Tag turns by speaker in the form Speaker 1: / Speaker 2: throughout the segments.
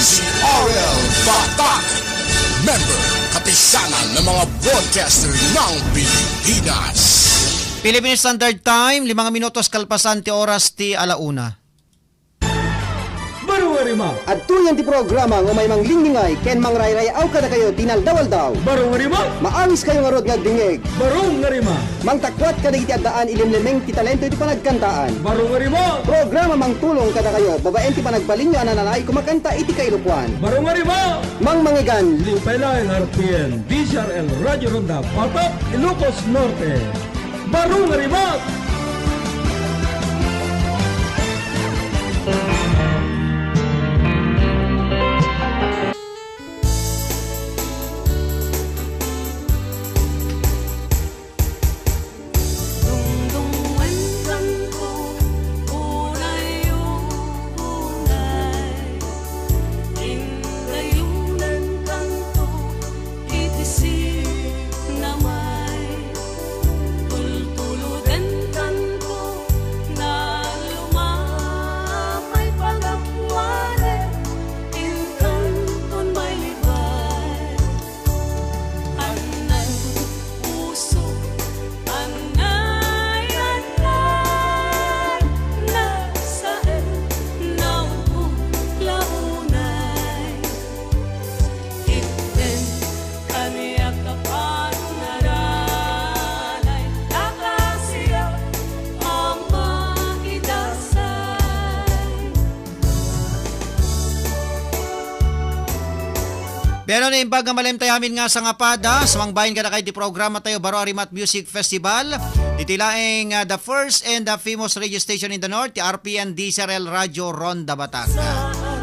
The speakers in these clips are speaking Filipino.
Speaker 1: DZRL Batak. Member, kapisanan ng mga broadcaster ng Pilipinas.
Speaker 2: Philippine Standard Time, 5 minutos kalpasan ti oras ti alauna.
Speaker 3: Baru ngarima.
Speaker 4: At tuyan ti programa nga may manglingingay ken mangrayrayaw kada kayo tinaldawal daw.
Speaker 3: Baru ngarima.
Speaker 4: Maawis kayo nga rod nga dingeg.
Speaker 3: Baru ngarima.
Speaker 4: Mangtakwat kada iti addaan ilimlemeng ti talento iti panagkantaan.
Speaker 3: Baru ngarima.
Speaker 4: Programa mangtulong kada kayo babaen ti panagbalinyo ananay kumakanta iti kailupuan.
Speaker 3: Baru ngarima.
Speaker 4: Mangmangigan.
Speaker 3: Liupay ng RPN, DZRL Radio Ronda, Batak, Ilocos Norte. Baru ngarima.
Speaker 2: Pero na imbag nga malim tayo amin nga sa ngapada, sa mangbayin ka na kayo di programa tayo, Baro Arimat Music Festival. Ditilaing the first and the famous radio station in the north, the RPN DZRL Radio Ronda Batak.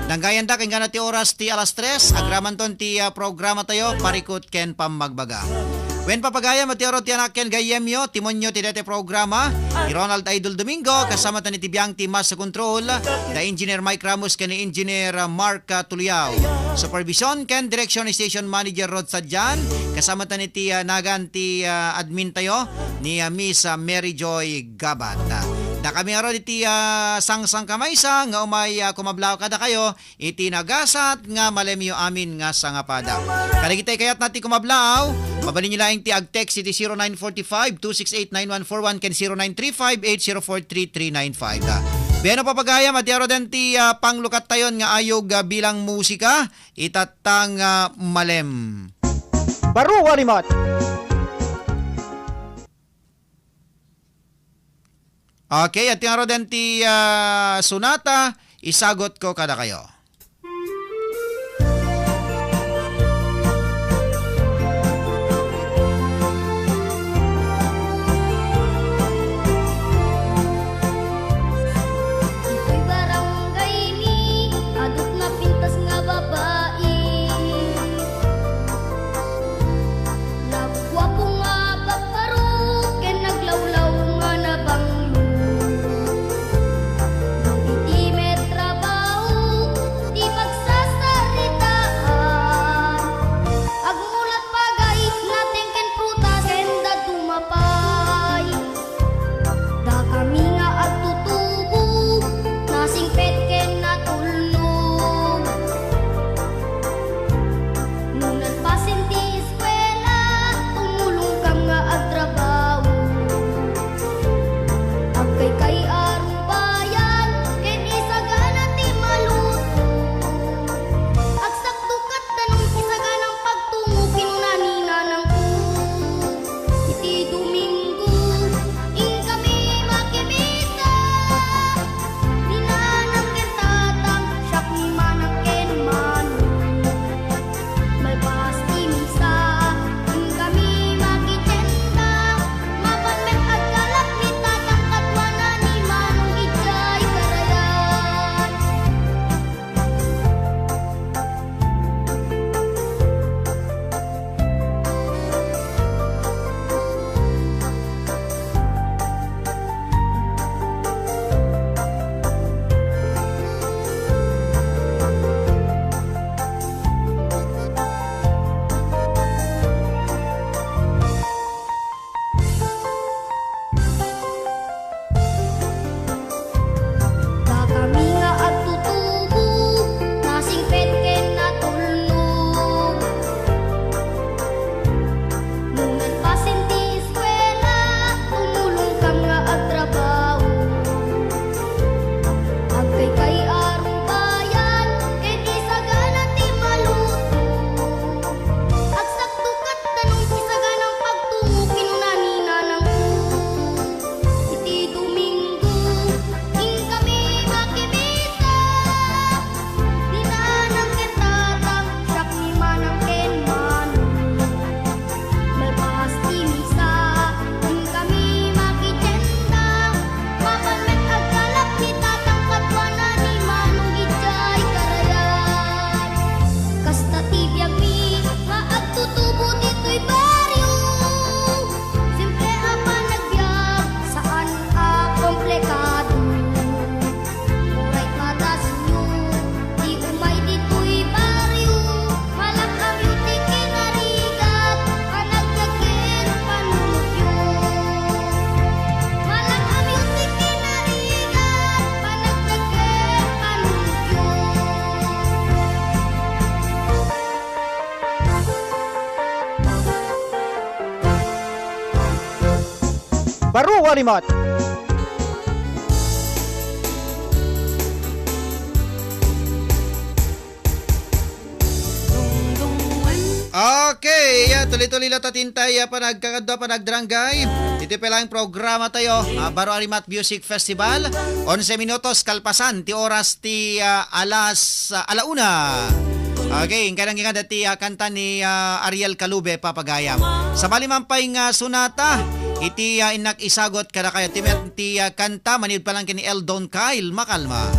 Speaker 2: Nanggayan da, kaya nga na ti oras ti alas 3, agraman ton ti programa tayo, parikot ken pamagbaga. Wen papagaya matioro ti anak ken gayemyo, timonyo ti dete programa, ni Ronald Idol Domingo, kasama ta ni Tibiang Timas sa control, the engineer Mike Ramos ken ni engineer Mark Tuliao. Supervision ken direction ni station manager Rod Sadjan, kasama ta ni ti nagan ti admin tayo ni Miss Mary Joy Gabat. Da kami aro iti sang-sang kamaysa nga umay kumablaw kada kayo iti nagasat nga malemyo amin nga sangapada. Kaligitay kayat nati kumablaw, mabalin nyo laing ti agtext iti 0945-268-9141 ken 0935-804-3395. Beno papagaya matiaro den ti panglukat tayon nga ayog bilang musika itatang malem.
Speaker 4: Baru Arimat.
Speaker 2: Okay, at yung araw din ti Sonata, isagot ko kada kayo.
Speaker 4: Baro Arimat.
Speaker 2: Okay, tuloy-tuloy lang tatintay panagkakadwa panagdranggay. Ito pala ang programa tayo, Baro Arimat Music Festival. 11 minutos kalpasan, ti oras ti alauna. Okay, kailang nga dati kanta ni Ariel Calube papagayam. Sa malimampay nga sunata, iti inak isagot kada kayo ti kanta manid pa lang kini Eldon Kyle Makalma.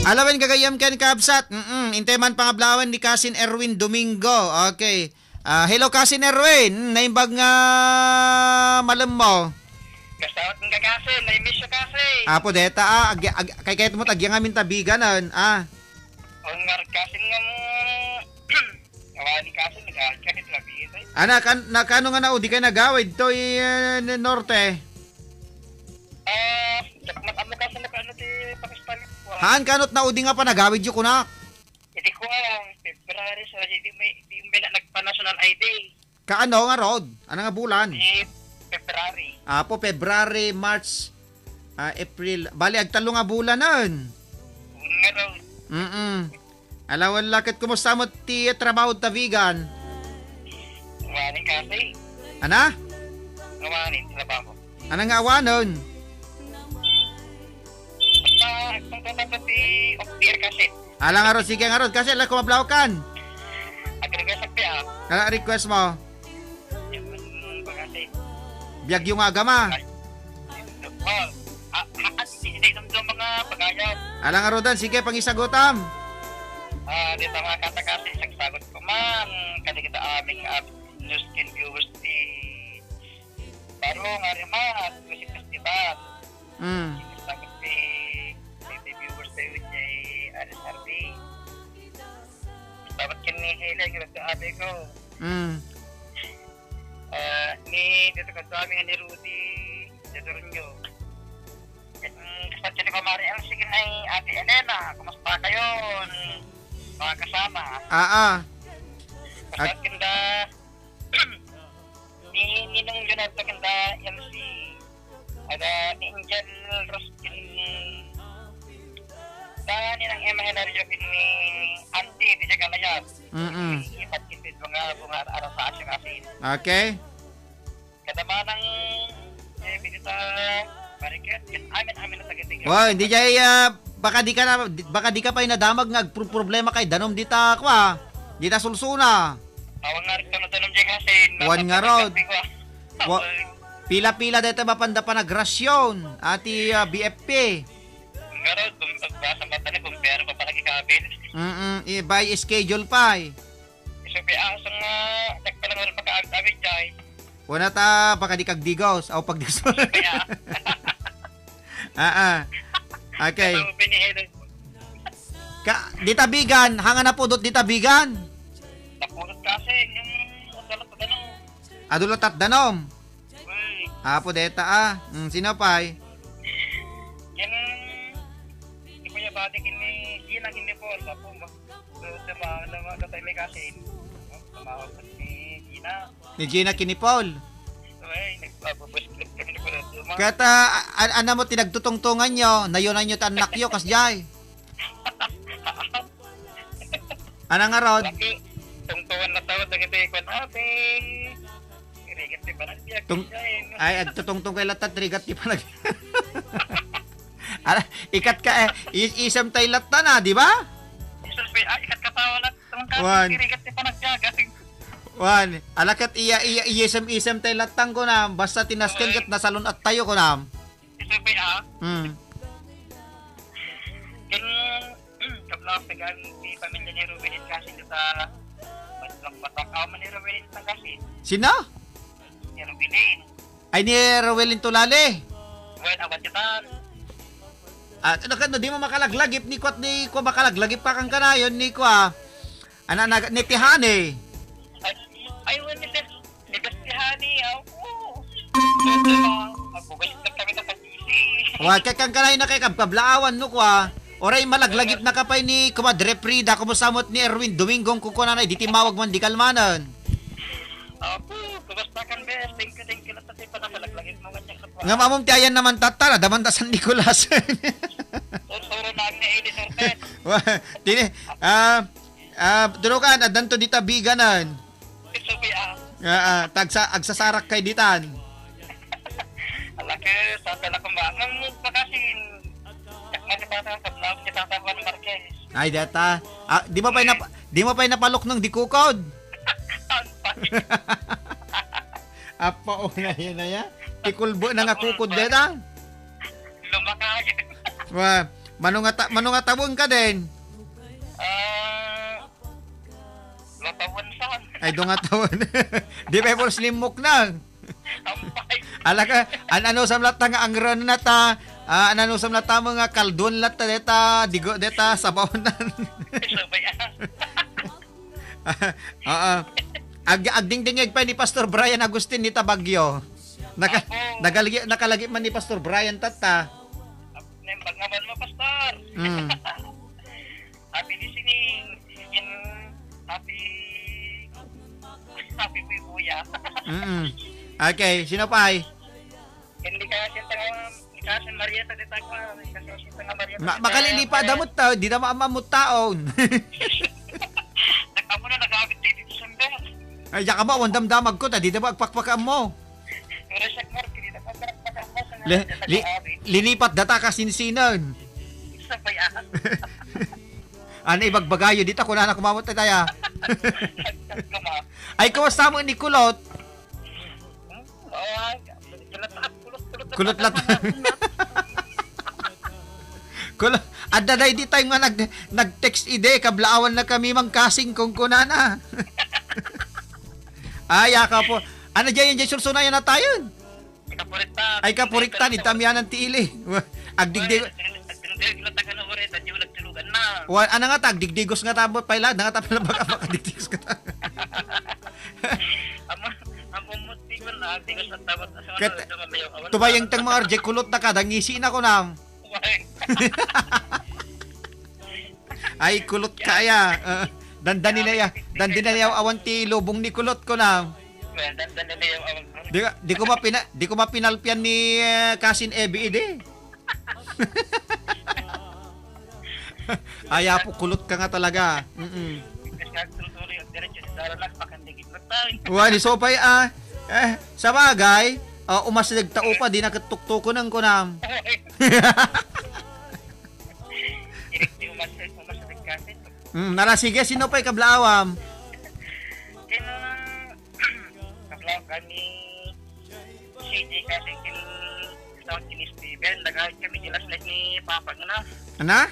Speaker 2: Alawan gagayam ken kabsat. Inteman pangablawan ni Kasin Erwin Domingo. Okay. Hello Kasin Erwin. Naimbag nga malam mo.
Speaker 5: Kasawat nga Kasin, na-miss yung Kasin.
Speaker 2: Apo deta kay kahit mo tagyang amin tabiganan.
Speaker 5: O nga Kasin nga mo. Awali Kasin nagkakit labi.
Speaker 2: Ana nakano nga na di kay nagawid to norte.
Speaker 5: Matamo Kasin na ano ti Pakistan.
Speaker 2: Haan kanot na udi nga pa nagawid yu kunak.
Speaker 5: Hindi ko alam, February sa di may nagpa-national ID.
Speaker 2: Kaano nga rod? Ano nga bulan?
Speaker 5: February.
Speaker 2: Apo February, March, April. Bali agtalo nga bulan nun.
Speaker 5: Nga raw.
Speaker 2: Alawan lakit kumusta mo ti trabaho ta vegan?
Speaker 5: Awanin kasi.
Speaker 2: Ana?
Speaker 5: Awanin, trabaho.
Speaker 2: Ano nga awanon?
Speaker 5: Off-air kasi.
Speaker 2: Alang nga rod, sige nga rod. Kasi alam kumablaw kan.
Speaker 5: Agregasap ya.
Speaker 2: Kana request mo?
Speaker 5: Yung bagasi.
Speaker 2: Biyag yung agama.
Speaker 5: Oh, at hindi ng mga pagayat.
Speaker 2: Alang arudan, sige, pangisagutam.
Speaker 5: Dito mga katakasi, isang sagot ko man. Kasi kita aming news and viewers di Baro nga rin at music festival. Sagot di viewers tayo niya RSRB. Dapat kinihila yung nagkaabi ko. Dito ka sa amin ni Rudy. Dito rin yun. Kasatsin ko mari ang sige ay Ate Elena. Kumusta kayo? Mga kasama. Kasat kinda ninong yun at kinda MC. Ada ni Angel Roskin. Dahil nilang Emma Hilario ni Auntie. Di siya kalayat. Ipat kintin mga bunga arasa siya kasi.
Speaker 2: Okay.
Speaker 5: Kadama ng binita bariket. Amin na tagiting.
Speaker 2: Wow, hindi jay baka di ka pa inadamag nga problema kay danom dita kwa. Dita sulsuna.
Speaker 5: Awang nga rin tanong dyan kasi.
Speaker 2: Wan nga rod. Pila-pila dito mapanda pa nagrasyon. Ati BFP.
Speaker 5: Nga rod, basa mata na kung pera pa palagi kabil.
Speaker 2: By schedule pa.
Speaker 5: Isupi asang nagpala nga rin pagkaagdamit dyan.
Speaker 2: Wala ta baka di kagdigos o pagdigos.
Speaker 5: Kaya.
Speaker 2: Okay.
Speaker 5: Ito pinihilan.
Speaker 2: Ditabigan, hanga na po dot ditabigan.
Speaker 5: Napulot kasi yung usalat pa ganun.
Speaker 2: Adulot at danom.
Speaker 5: Uy.
Speaker 2: Apo deta sino pay?
Speaker 5: Yan. Hindi ko niya bati kini Gina kini po. Sapo mo. Tayo may kasi. Tumawag pa si Gina.
Speaker 2: Ni Gina Kinipol.
Speaker 5: Uy. Nagpapabus clip kami po.
Speaker 2: Kata ano mo tinagtutungtungan nyo, nayunan nyo tanak nyo kasjay. Ano nga rod?
Speaker 5: Laki. Tungtuan na tawad na kita ikon ating. Irigat di ba nagbiyak?
Speaker 2: Ay, agtutungtong kay latat, rigat di pa nag... Ikat ka isam tayo latat na, di ba?
Speaker 5: Ikat katawa na
Speaker 2: Wan.
Speaker 5: irigat di pa nagbiyak.
Speaker 2: Wan, alakat isam tayo latang ko na, basta tinasken kat nasalon at tayo ko na.
Speaker 5: Isupi Yan, kablak tagaan ni pamilya ni Ruben kasi sa Batakaw man ni Ruben kasi.
Speaker 2: Sino?
Speaker 5: Ni Ruben.
Speaker 2: Ay ni Rowelin Tulale.
Speaker 5: Well, awat yatan.
Speaker 2: Di mo makalaglagip ni ko makalaglagip pa kang kanayon ni ko ni Tihane.
Speaker 5: Ay, wala ni Bestihani. Magbugalit na kami na pag-isi.
Speaker 2: Wa kay kang kanayon na kay kablaawan no ko Oray malaglagip na kapay ni Kumadre Frida kumusamot ni Erwin Domingong kukunan ay di timawag man di kalmanan.
Speaker 5: Kumusta kan bes? Thank you na tatay pa na malaglagip mo ganyan sa po.
Speaker 2: Nga mamom tiayan naman tatara daman ta San Nicolas.
Speaker 5: Suro namin na Eli Sorpet.
Speaker 2: Dini durukan adanto di tabiganan.
Speaker 5: Isupi
Speaker 2: Agsasarak kay ditan.
Speaker 5: Alake, sa pala kumbang pagkasin. Kasi para sa vlog si Tata Juan Marquez.
Speaker 2: Ay data. Di mo pa napalok ng dikukod. Apa o na yan na ya? Tikulbo na nga kukod deta.
Speaker 5: Lumakay.
Speaker 2: Manungatabon ka din.
Speaker 5: Latawan saan.
Speaker 2: Ay dungatawan. Di pa po slimok na. Alaka, ano sa lat nga ang ron na ta, ano sa lat mga kaldon lat ta deta, digo deta sabaonan. Agdingdingig pa ni Pastor Brian Agustin ni Tabagyo. Nakalagi man ni Pastor Brian tata.
Speaker 5: Nembag naman mo, Pastor. Happy listening. Happy Buya.
Speaker 2: Okay, sino pa ay?
Speaker 5: Hindi ka kasi Marieta de Tagma. Kasi sinta Marieta.
Speaker 2: Makalilipa damot ta, di na maamamot taon.
Speaker 5: Nagkamo na nag-abit dito sa December.
Speaker 2: Ay, yaka ba, wandam-damag ko, di na ba agpakpakam mo?
Speaker 5: Pero sa Mark, hindi na pagpakpakam mo sa
Speaker 2: Lilipat data ka sinsinan.
Speaker 5: Isa pa yan.
Speaker 2: Ano ibagbagayo dito, kung na kumamot na tayo. Ay, kamusta mo ni Kulot? Kulot lat. Kulot. Adda day di time nga nag-text ide, kablaawan na kami mangkasing kung kunana. Ay, ka po. Ano dyan yung sursunayan na tayo? Ay, kapuritan. Itamian ng tiili. Agdigdig. Ano nga tag? Digdigos nga tabot paila. Nga tapos na baka makadigdigos ka ta. Tubayang tang mga RJ, kulot na ka. Dangisi na ko na. Ay, kulot kaya. Dandanin na ya. Dandanin na ya awan ti lubong ni kulot ko na. Di ko mapinalpian ni Kasin Ebi ide. Ay, apo, kulot ka nga talaga. Wali, so pa'y, sa bagay, umasilig tao pa, di nakatutukto ng kunam. Nara, sige, sino pa'y kablaawam?
Speaker 5: Kablaawam kami CJ kasi kini Steven, nagawit kami dilas like ni Papa na.
Speaker 2: Ana?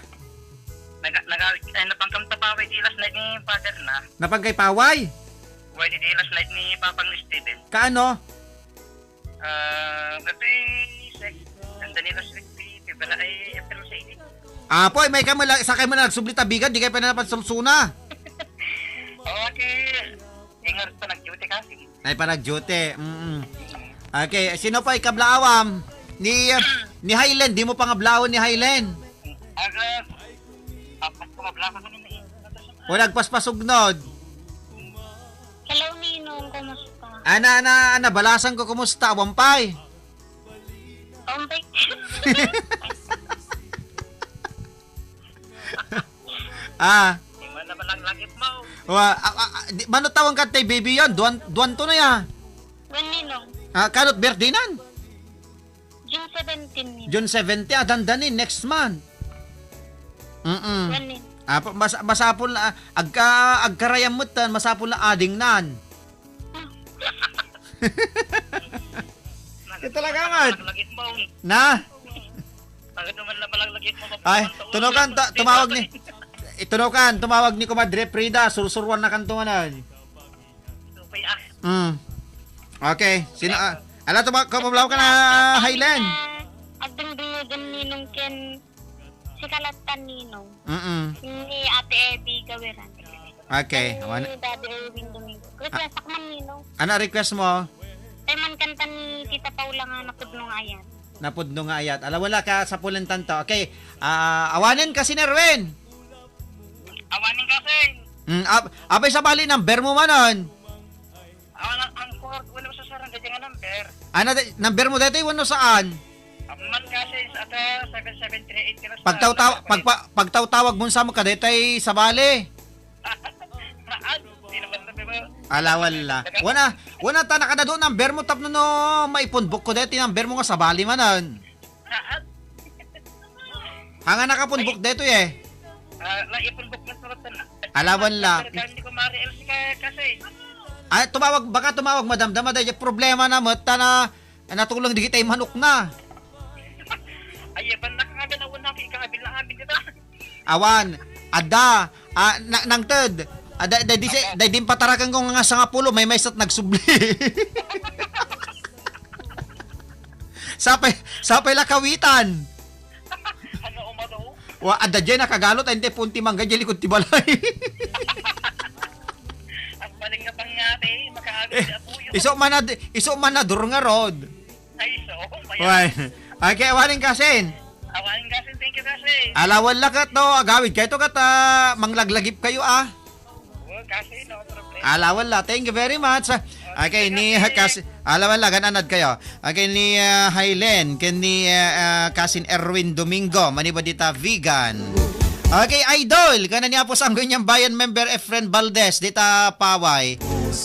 Speaker 5: Nagawit, napangkam tapaway dilas like ni Father na.
Speaker 2: Napagkay paway?
Speaker 5: Why dilas like ni Papa ni Steven?
Speaker 2: Kaano?
Speaker 5: Kasi nandanilas like ni Bala ay April 6.
Speaker 2: Po, may sakay mo na nagsublita bigan, di kayo pa na napansulsuna.
Speaker 5: Okay. Ingat pa nag-duty kasi.
Speaker 2: Ay, pa nag-duty. Okay, sino pa ikablaawam? Ni Highland, di mo pa nga blawan ni Highland.
Speaker 5: Apat ko mablaka kami na
Speaker 2: O nagpaspasugnod.
Speaker 6: Hello, Ninong. Kumusta?
Speaker 2: Ana, balasan ko kumusta, wampay.
Speaker 6: Wampay.
Speaker 5: Di man naman lang langit mo.
Speaker 2: Mano tawang ka tay baby yon? Duwan to na ya.
Speaker 6: When, Ninong?
Speaker 2: Kanot birthday nan?
Speaker 6: June 17, Ninong.
Speaker 2: June 70, dandanin, next month.
Speaker 6: When, Ninong?
Speaker 2: Masapol na, agkarayam mo tan, masapol na ading nan. Ito talaga nga.
Speaker 5: Langit mo.
Speaker 2: Na?
Speaker 5: Agad naman na balang langit mo.
Speaker 2: Ay, tumawag ni Kumadre Frida, sursurwan na kantunganan.
Speaker 5: Supay
Speaker 2: Okay, sino, kumablaw ka na, Highland?
Speaker 6: Agdang-dungugan, Ninong, ken si Kalatan, Ninong. Ni Ate Ebi Gawiran.
Speaker 2: Okay.
Speaker 6: Ni Daddy Erwin Domingo. Request ako man, Ninong.
Speaker 2: Ano request mo?
Speaker 6: Ay man kanta ni Tita Paula nga napudno nga yan.
Speaker 2: Napudno nga ayat. Wala ka sa pulentan to. Okay. Awanin ka si Nerwin.
Speaker 5: Awanin kasi.
Speaker 2: Apay sa bali, number mo manon.
Speaker 5: Ang court, wala sa sarang ganyan nga number.
Speaker 2: Number mo dito, wano saan?
Speaker 5: Man kasi sa 7738
Speaker 2: Pagtawag mo sa mo ka dito sa bali.
Speaker 5: Di naman na diba?
Speaker 2: Wala. Wana ta nakada doon, number mo tapno no maipunbok ko dito, number mo nga sa bali manon. Hanga nakapunbok dito eh.
Speaker 5: Naipunbok na sarap na.
Speaker 2: Alawan la.
Speaker 5: Hindi ko ma-reels kasi.
Speaker 2: Baka tumawag madamdama dahil problema na mo na natulong di kita manok na.
Speaker 5: Ay, ban nakakaganawan na kikabil na amin dito.
Speaker 2: Awan, ada, nang ted. Dahil din patarakan ko nga sa pulo, may maysat nagsubli. Sapay lakawitan.
Speaker 5: Ano umadaw?
Speaker 2: Ada dyan nakagalot, ay hindi punti mangga, dyan likod tibalay.
Speaker 5: Ang maling na pangyate, makaagad sa apuyo.
Speaker 2: Iso man na dur nga rod.
Speaker 5: Ay, so,
Speaker 2: Okay, awanin kasin.
Speaker 5: Awanin kasi, thank you kasi.
Speaker 2: Alawan lakat no, agawid kayo to kata manglaglagip kayo
Speaker 5: Kasi, no problem.
Speaker 2: Alawan la, thank you very much. Okay, ni kasi alawan la gananad kayo. Okay, ni Highland, ken ni Kasin Erwin Domingo, maniba dita vegan. Okay, idol, kana niya po sanggo niyang bayan member Efren Valdez dita Paway.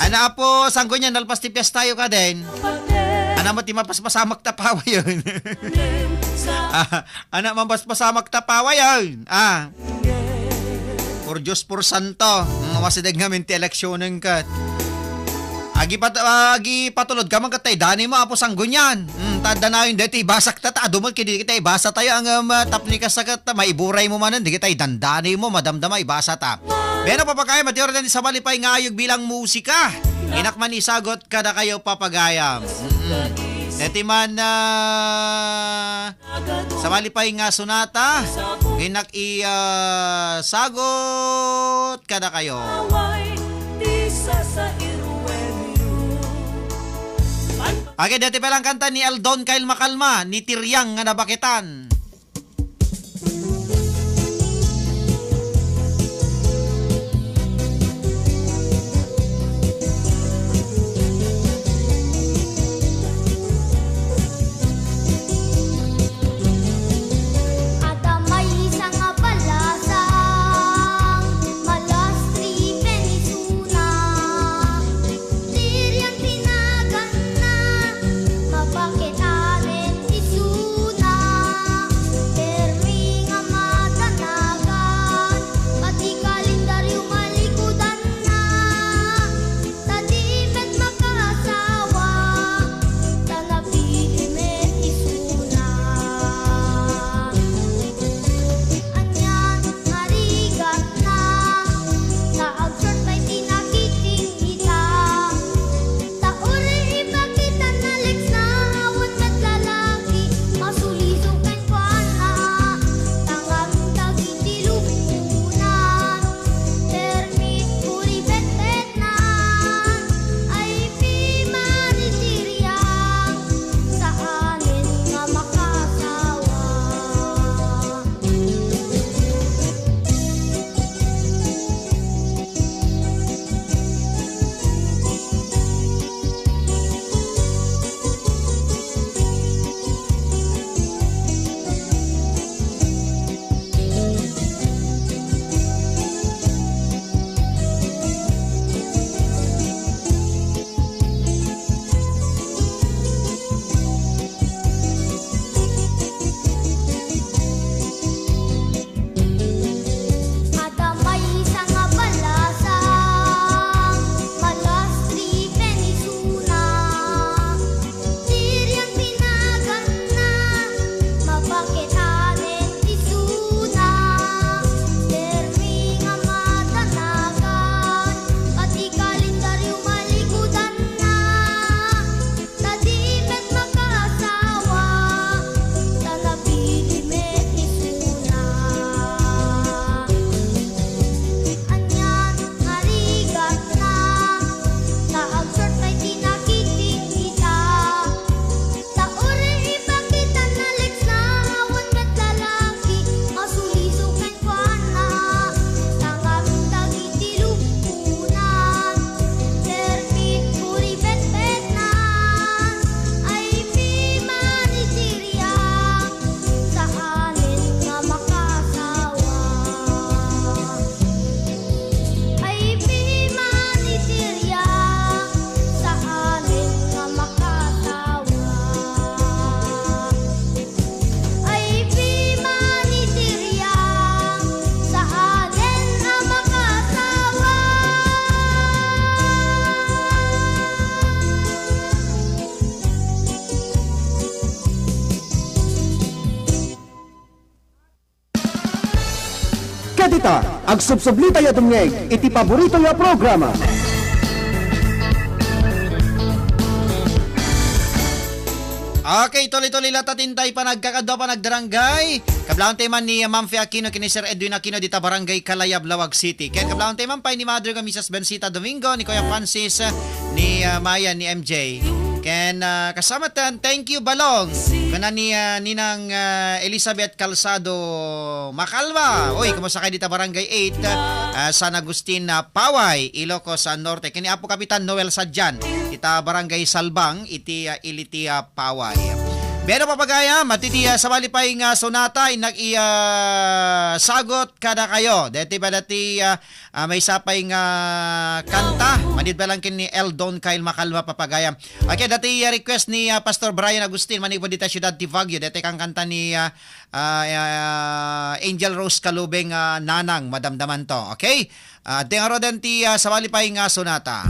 Speaker 2: Ana po sanggo niya nalpas ti piyes tayo ka din. Ana mo ti mapaspasamak ta Paway yun. Ana mapaspasamak ta Paway yun. Por Diyos por Santo, mawasidag ngamin ti eleksyonen kat. Agi patulod ka man katay, dani mo apos ang gunyan. Tada na yun, dito ibasak tata, dumol kini kita ibasa tayo ang tapni ka sakat, maiburay mo manan, di kita dandani mo, madamdama ibasa ta. Pero papagaya, matiyor din sa malipay ngayog bilang musika. Inakman isagot kada kayo papagayam. Deti man sa malipay nga sonata, inak sagot kada kayo. Okay, dati palang kanta ni Eldon Kyle Makalma, ni Tiryang nga nabakitan.
Speaker 7: Bakit anin isuna
Speaker 4: Kadita, ag subsublita ya dumngeg, iti paborito ya programa.
Speaker 2: Okay, tuloy-tuloy latatintay pa nagkakadwa pa nagdarangay. Kablaon teman ni Ma'am Fe Aquino kini Sir Edwin Aquino dita Barangay Kalayab, Lawag City. Kaya kablaon teman pa ni Mother ka Mrs. Bensita Domingo, ni Kuya Francis, ni Maya, ni MJ. Ken kasama tan, thank you Balong. Kana ni Ninang Elizabeth Calzado Makalwa. Oy, kumusta kayo dita Barangay 8 San Agustin Paway, Ilocos Norte. Kini Apo Kapitan Noel Sadjan, kita Barangay Salbang, iti Iliti Paway. Pero papagaya, matitiya sa malipay nga sonata, sagot kada kayo. Dati ba dati may sapay nga kanta, manid ba lang kini Eldon Kyle Makalma papagaya. Okay, dati request ni Pastor Brian Agustin, manig po dita Ciudad Tivagyo. Dati kang kanta ni Angel Rose Kalubeng Nanang, madamdaman to. Okay? Tingaro din ti sa malipay nga sonata.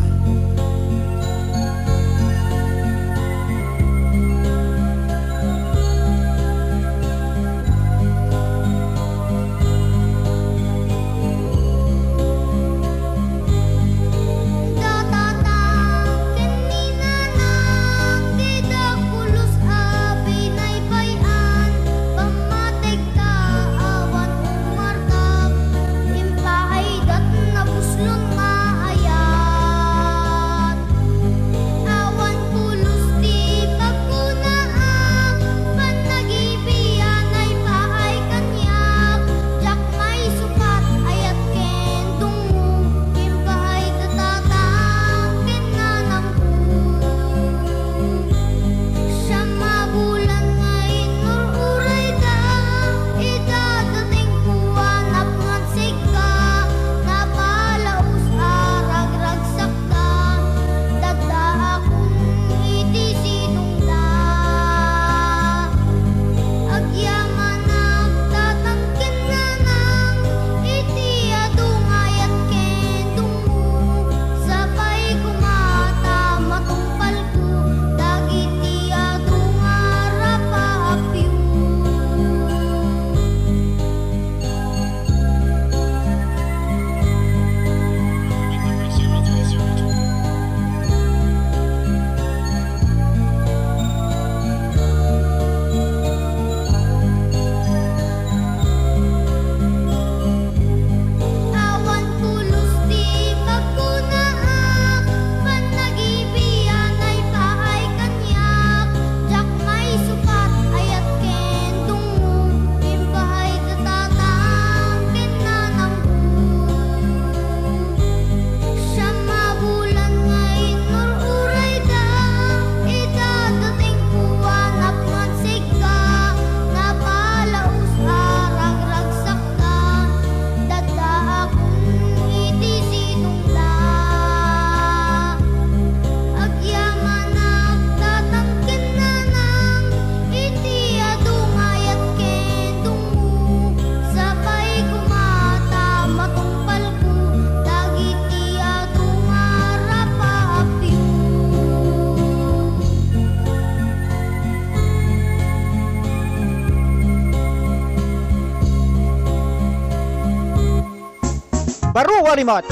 Speaker 4: Baru Warimot.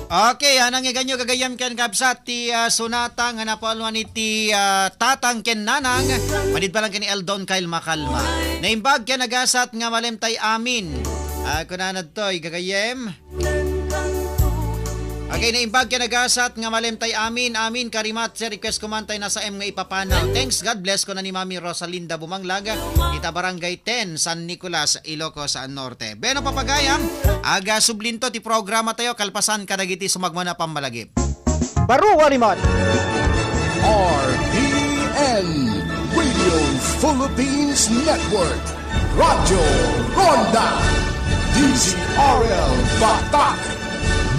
Speaker 2: Okay, anang iganyo gagayam ken kapsat ti sunata nga napalwan iti tatang ken nanang panid pa lang ken Eldon Kyle Makalma. Naimbag ken nagasat nga malemtay amin. Kunanad toy gagayem. Okay, naimbag ken nagasat nga malemtay amin karimat sa request kumantay na sa M nga ipapanaw. Thanks, God bless ko na ni Mami Rosalinda Bumanglaga, ita Barangay 10, San Nicolas, Ilocos Norte. Beno papagayam, aga sublinto ti programa tayo kalpasan kadagiti sumagmana pamalagip.
Speaker 4: Baru Warimot.
Speaker 1: RPN Radio Philippines Network, Radyo Ronda, DZRL Batak,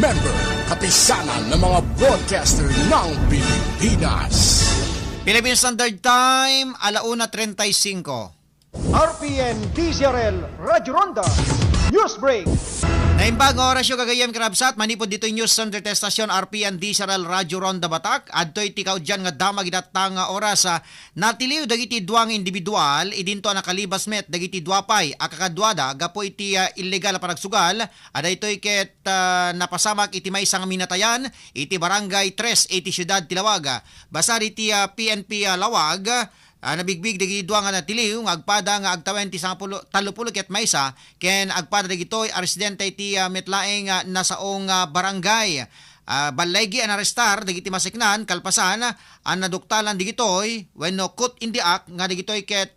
Speaker 1: member kapisanan ng mga broadcaster ng Pilipinas.
Speaker 2: Philippine Standard Time, 1:35.
Speaker 4: RPN DZRL Radyo Ronda. News Break.
Speaker 2: Naimbag nga oras yung gagayam karabsat, manipod dito yung news center testasyon RPN DZRL Radyo Ronda Batak. Adto'y tikaw dyan nga damag idatang oras natiliw dagiti duwang individual, idinto nakalibas met dagiti duwapay, akakadwada, gapo iti illegal na panagsugal, ada ito'y ket napasamak iti may isang minatayan, iti Barangay 3, iti Syudad Tilawaga. Basta iti PNP Lawag, nabigbig dagi duwa nga natiliw nga agpada nga agtawen ti 30 ket maysa ken agpada dagitoy residente ti metlaeng nasaong barangay. Balaygi an arestar dagiti masiknan kalpasan an naduktalan digitoy wenno kut in the act nga digitoy ket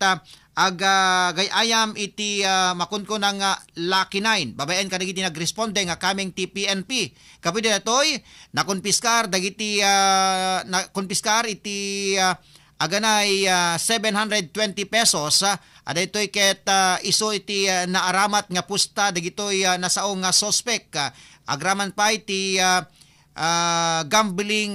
Speaker 2: gayayam iti makunko ng Lucky 9. Babayan ka dagiti nagresponde nga kaming ti PNP. Kapila datoy nakonpiskar dagiti nakonpiskar iti aganay 720 pesos. Ada ito'y ket iso iti naaramat nga pusta dagitoy nasaong nga sospek. Agraman pa iti gambling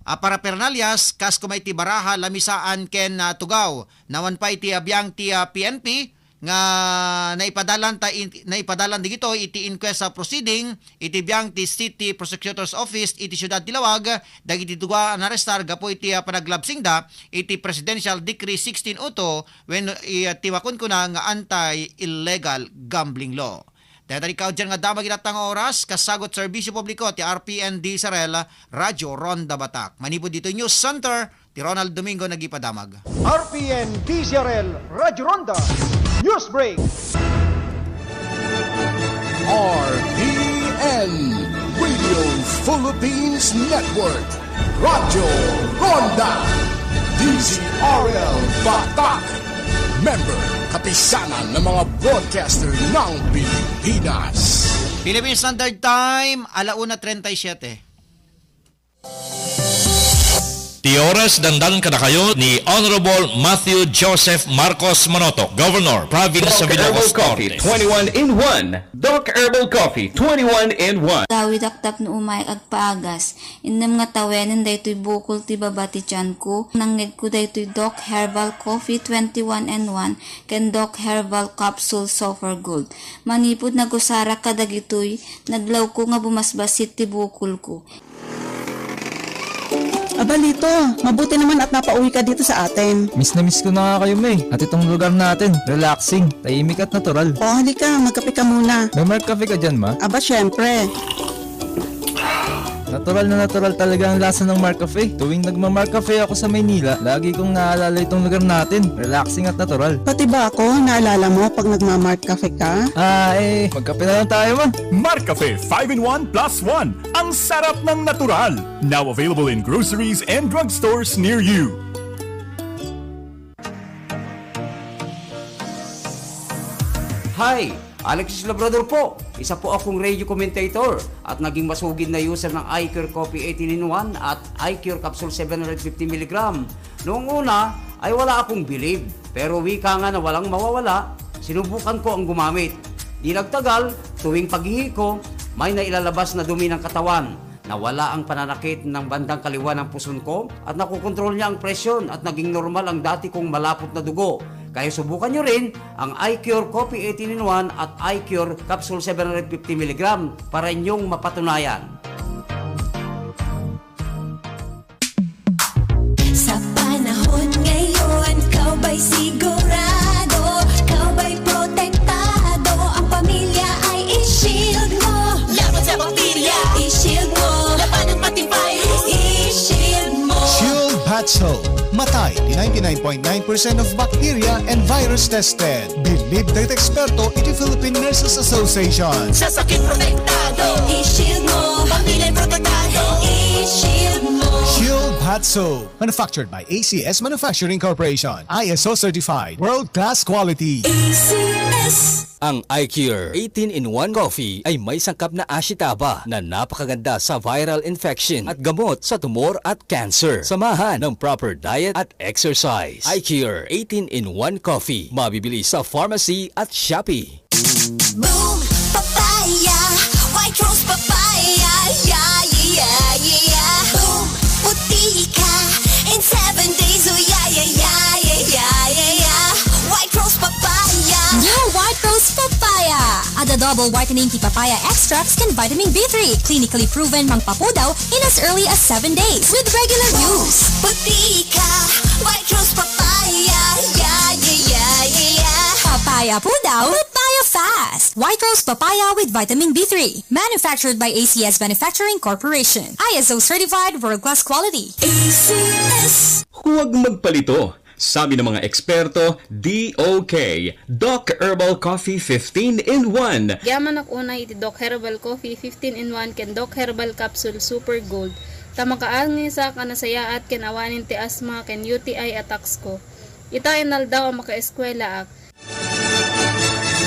Speaker 2: parapernalyas kas kumay iti baraha lamisaan ken tugaw. Nawan pa iti abiyang ti PNP nga naipadalan digito iti inquest proceeding iti biyang ti City Prosecutor's Office iti Syudad Tilawag dagiti duwa narestar gapo iti panaglabsingda iti Presidential Decree 1602 when tiwakon ko na nga anti-illegal gambling law. Dahil ikaw dyan nga damag ilatang oras kasagot serbisyo publiko ti RPN DZRL Radyo Ronda Batak. Manipod dito News Center ti Ronald Domingo nagipadamag.
Speaker 4: RPN DZRL Radyo Ronda. News Break.
Speaker 1: RPN Radio Philippines Network, Radyo Ronda, DZRL Batak, member kapisanan ng mga broadcaster ng Pilipinas.
Speaker 2: Philippine Standard Time, 1:37.
Speaker 8: Ti oras dandan kada kayo ni Honorable Matthew Joseph Marcos Monoto, Governor, Province of Ilocos Norte.
Speaker 3: 21 in 1. Doc Herbal Coffee, 21 in 1.
Speaker 9: Dawi daktak no umay agpaagas. Innam nga tawenan daytoy bukol ti babati tiyan ko. Nangneg ko daytoy Doc Herbal Coffee, 21 in 1. Ken Doc Herbal Capsule Sulfur Gold. Manipod nagusara kadagitoy. Nadlaw ko nga bumasbasit ti bukol ko.
Speaker 10: Abalito, mabuti naman at napauwi ka dito sa atin.
Speaker 11: Miss na miss ko na nga kayo, May. At itong lugar natin, relaxing, tahimik at natural.
Speaker 10: O, halika, magkape ka muna.
Speaker 11: May Mark Cafe ka dyan, ma?
Speaker 10: Aba, syempre.
Speaker 11: Natural na natural talaga ang lasa ng Mark Cafe. Tuwing nagma-Mark Cafe ako sa Maynila, lagi kong naalala itong lugar natin. Relaxing at natural.
Speaker 10: Pati ba ako, naalala mo pag nagma-Mark Cafe ka?
Speaker 11: Magkape na lang tayo, ma.
Speaker 12: Mark Cafe 5-in-1 plus 1. Ang sarap ng natural. Now available in groceries and drugstores near you.
Speaker 13: Hi! Alexis Labrador po. Isa po akong radio commentator at naging masugid na user ng iCure Coffee 18-in-1 at iCure Capsule 750mg. Noong una ay wala akong believe, pero wika nga na walang mawawala, sinubukan ko ang gumamit. Di nagtagal, tuwing paghihi ko, may nailalabas na dumi ng katawan. Nawala ang pananakit ng bandang kaliwa ng puson ko at nakukontrol niya ang presyon at naging normal ang dati kong malapot na dugo. Kaya subukan nyo rin ang iCure Coffee 18-in-1 at iCure Capsule 750mg para inyong mapatunayan.
Speaker 7: Sa panahon ngayon, kau ba'y sigurado? Kau ba'y protektado?
Speaker 1: by the 99.9% of bacteria and virus tested. Believed ng eksperto iti Philippine Nurses Association.
Speaker 14: Sa sakit protektado, i-shield mo. Pamilya protektado, i-shield mo.
Speaker 1: Shield Hot Soap, manufactured by ACS Manufacturing Corporation. ISO certified, world-class quality.
Speaker 14: ACS.
Speaker 15: Ang iCure 18-in-1 Coffee ay may sangkap na ashitaba na napakaganda sa viral infection at gamot sa tumor at cancer. Samahan ng proper diet at exercise. iCure 18-in-1 Coffee. Mabibili sa pharmacy at Shopee.
Speaker 14: Boom, papaya, white rose papaya, yeah, yeah, yeah. Boom, puti ka in 7 days, oh yeah, yeah, yeah, yeah, yeah, yeah. White rose papaya.
Speaker 16: New White Rose Papaya. Ada double whitening tea papaya extracts can vitamin B3, clinically proven mangpapudaw in as early as 7 days with regular use.
Speaker 14: Puti ka, white rose papaya, yeah, yeah, yeah, yeah.
Speaker 16: Papaya pudaw, papaya fast. White Rose Papaya with vitamin B3. Manufactured by ACS Manufacturing Corporation. ISO certified world-class quality.
Speaker 14: ACS.
Speaker 17: Huwag magpalito. Sabi ng mga eksperto, DOK, Doc Herbal Coffee 15-in-1.
Speaker 18: Yaman ak unay iti Doc Herbal Coffee 15-in-1 ken Doc Herbal Capsule Super Gold. Tamakaani sa kanasaya at ken awanin ti asthma ken UTI attacks ko. Ita inal daw ang makaeskwela ak.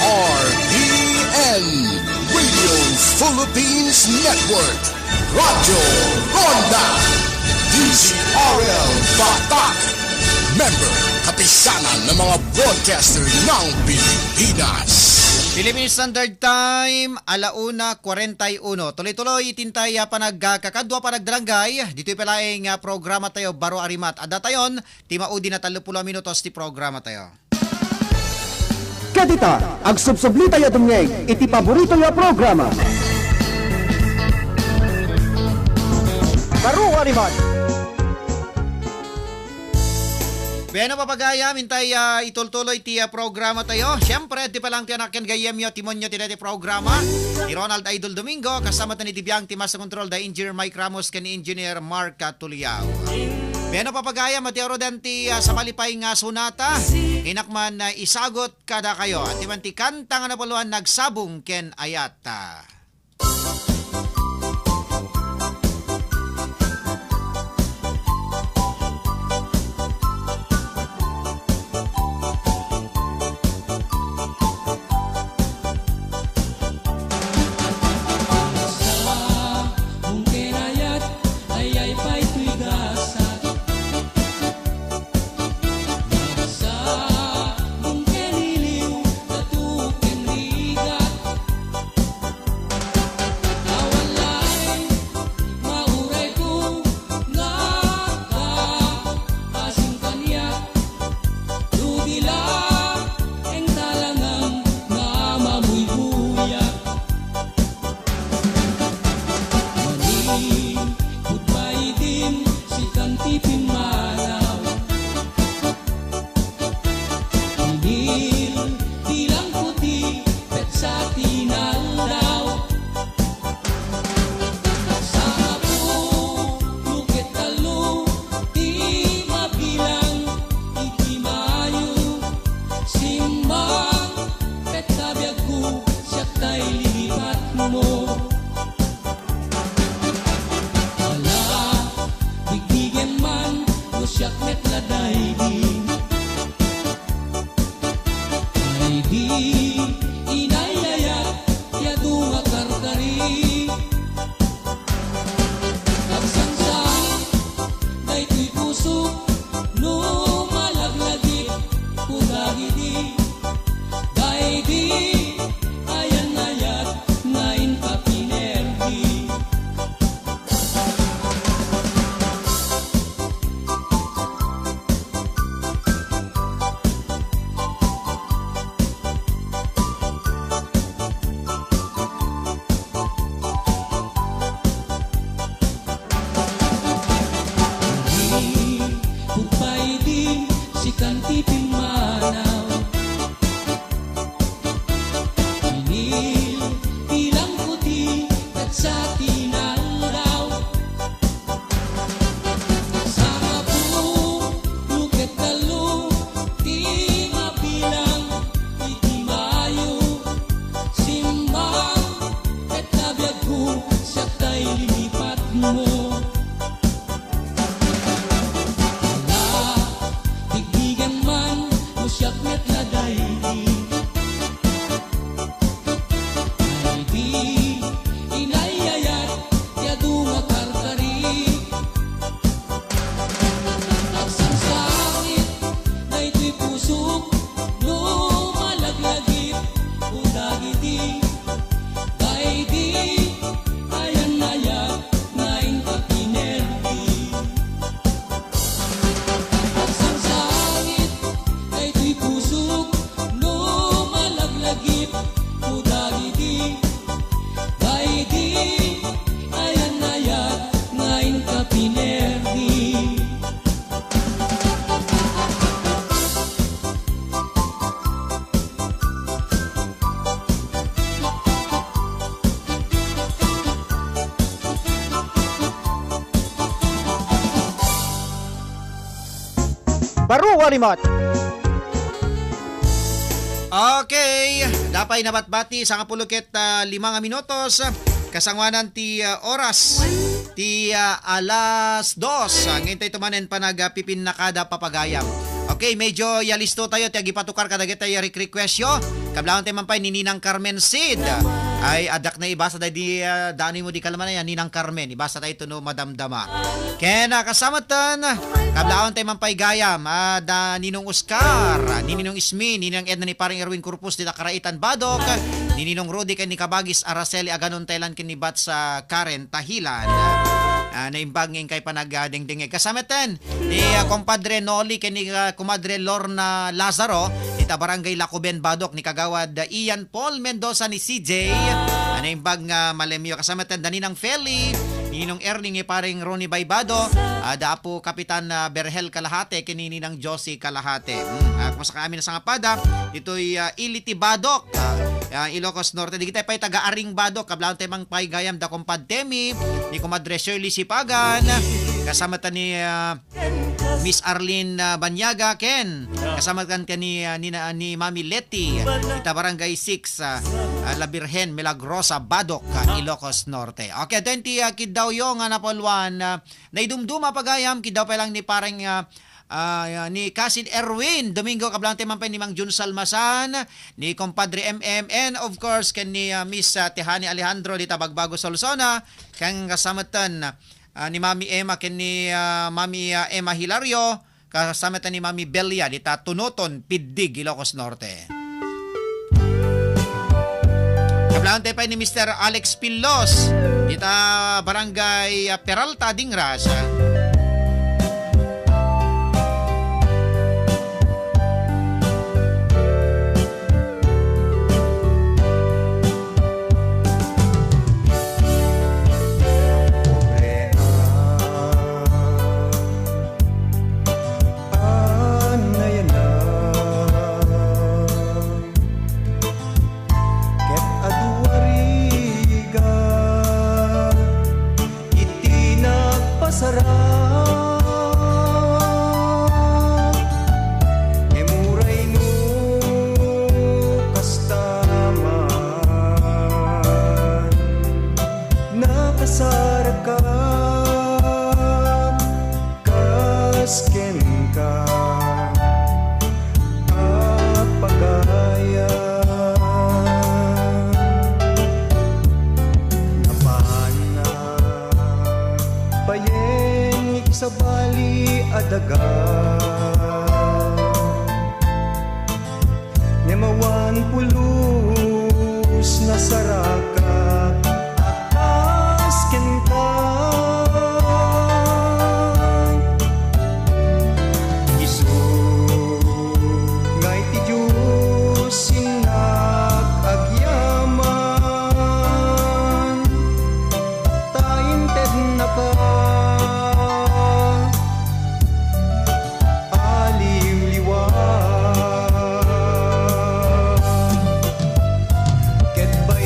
Speaker 1: RPN, Radio Philippines Network, Radyo Ronda, DZRL Batak, member, kapisanan ng mga broadcaster ng Pilipinas.
Speaker 2: Philippine Standard Time, 1:41. Tuloy-tuloy tintay panagkakadwa panagdalanggay. Dito'y palaing programa tayo Baro Arimat. Ada tayon, timaudi na 30 minutos ti programa tayo.
Speaker 4: Kadita, ag subsubli tayo tumngeg, iti paborito ya programa. Baro Arimat.
Speaker 2: Bueno, papagaya, mintay itultuloy ti programa tayo. Siyempre, di pa lang ti anakin gayem yo, timonyo ti programa. Ni Ronald Idol Domingo, kasama ta ni Tibiang Timas sa Control, da Engineer Mike Ramos, kan Engineer Mark Tuliao. Bueno, papagaya, matiaro dan ti sa malipay nga sunata. Inakman na isagot kada kayo. At iman ti kanta nga napuluan nagsabong ken ayata.
Speaker 4: Baro Arimot.
Speaker 2: Okay, dapay nabatbati sa kapulukit 5 minutos kasangwanan ti oras ti alas 2. Ngayon tayo tumanen pa nagpipin na kada papagayam. Okay, medyo yalisto tayo ti agipatukar kadagit tayo request yo. Kablaon tayo mampay ni Ninang Carmen Sid. Ay adak na ibasa tayo di dani mo di kalaman na yan Ninang Carmen. Ibasa tayo tuno madamdama. Kena kasamatan kablaon tayo mampay gayam da Ninong Oscar, Ninong Ismi, Ninang Edna ni paring Erwin Corpus di Karaitan Badok, Ninong Rudy kay ni Kabagis Araceli Aganon Thailand kinibat sa Karen Tahilan. Naimbangin kay panagdingding kasamatan ni kompadre Noli kay ni kumadre Lorna Lazaro ita barangay Lacoben Badok ni kagawad Ian Paul Mendoza ni CJ naimbag nga malemyo kasamatan daninang Feli Ninong Erning ni paring Ronnie Baybado daapo Kapitan Berhel Kalahate kinini ng Josie Kalahate. Kung sa kami na sa ngapada ito'y Iliti Badok Ilocos Norte. Di kita pa'y taga-aring Badok. Kablaon tayo mang paigayam da Kompad Temi ni Kumadre Shirley Sipagan kasama ta ni Miss Arlene Banyaga Ken kasama kan ni Mami Leti ita barangay 6 La Virgen Milagrosa Badok Ilocos Norte. Okay, then ti kidaw yo nga napolwan naidumduma pagayam kidaw pa lang ni parang ni Kasin Erwin Domingo kablante man pa ni Mang Jun Salmasan ni Compadre MM and of course ken ni Miss Tihani Alejandro dita Bagbago Solsona kang kasamatan ni Mami Emma ken ni Mami Emma Hilario kasamatan ni Mami Belia dita Tunuton Piddig Ilocos Norte. Kablante pa ni Mr. Alex Pilos dita Barangay Peralta Dingras.
Speaker 19: Get by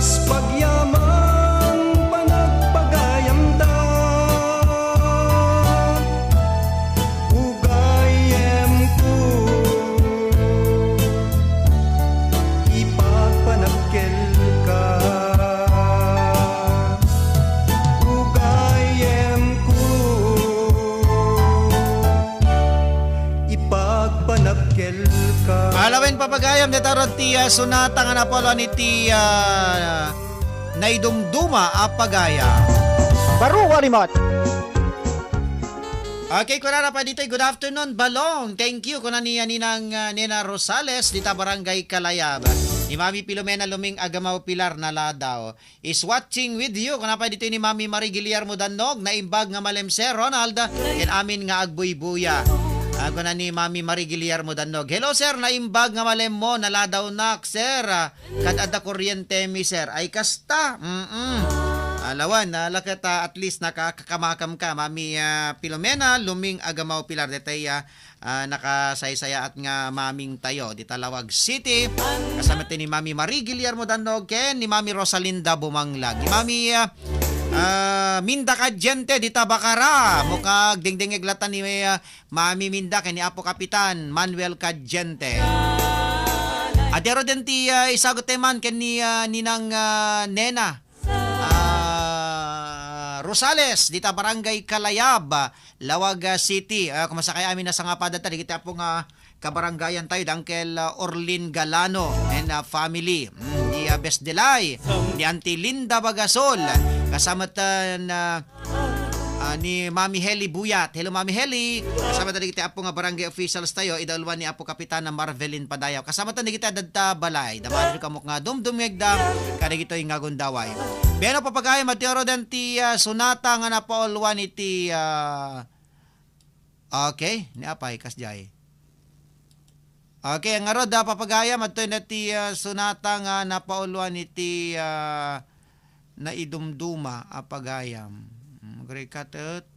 Speaker 19: kas pagyamang panagpagayam da ugayem ko ipagpanagkel ka ugayem ko ipagpanagkel ka.
Speaker 2: Alawin papagayam ni Tarantia sunata nga na pala ni Tia naidumduma apagaya.
Speaker 4: Baro Warimot.
Speaker 2: Okay, kunana pa dito. Good afternoon, Balong. Thank you. Kuna niya ninang Nena Rosales, dita Barangay Kalayab. Ni Mami Pilomena Luming Agamaw Pilar na Ladaw is watching with you. Kuna pa dito ni Mami Marie Guillermo Danog na imbag nga malem Sir Ronald ken amin nga agbuy-buya. Ako na ni Mami Marie Guillermo Danog. Hello sir, naimbag nga malem mo, naladaw nak sir. Kadada kuryente mi sir. Ay kasta. Alawan, lakata at least nakakamakam ka. Mami Pilomena, Luming Agamaw Pilar. Detay nakasaysaya at nga maming tayo. Di Talawag City. Kasama ni Mami Marie Guillermo Danog. Ken ni Mami Rosalinda Bumanglag. Mami Minda Kadyente di Tabakara mukag dingding iglatan ni Mami Minda kani Apo Kapitan Manuel Kadyente. Adero din ti isagot man kani ninang Nena Rosales di Barangay Kalayab Lawag City. Kumasakay amin na sa nga padata di kita po nga kabarangayan tayo Uncle Orlin Galano and family. Ni Best Delay, ni Auntie Linda Bagasol, kasama ni Mami Heli Buyat. Hello Mami Heli. Kasama ta kita Apo nga barangay officials tayo idalwan ni Apo Kapitan na Marvelin Padayaw. Kasama ta kita dadta balay. Damadyo kamok nga dumdumegda kada kita nga gundaway. Beno papagay matioro den ti sunata nga napaulwan iti okay, ni apay kasjay. Okay, ang arod papagaya madto na ti sunata nga napaulwan iti naidumduma apagayam. Magre katet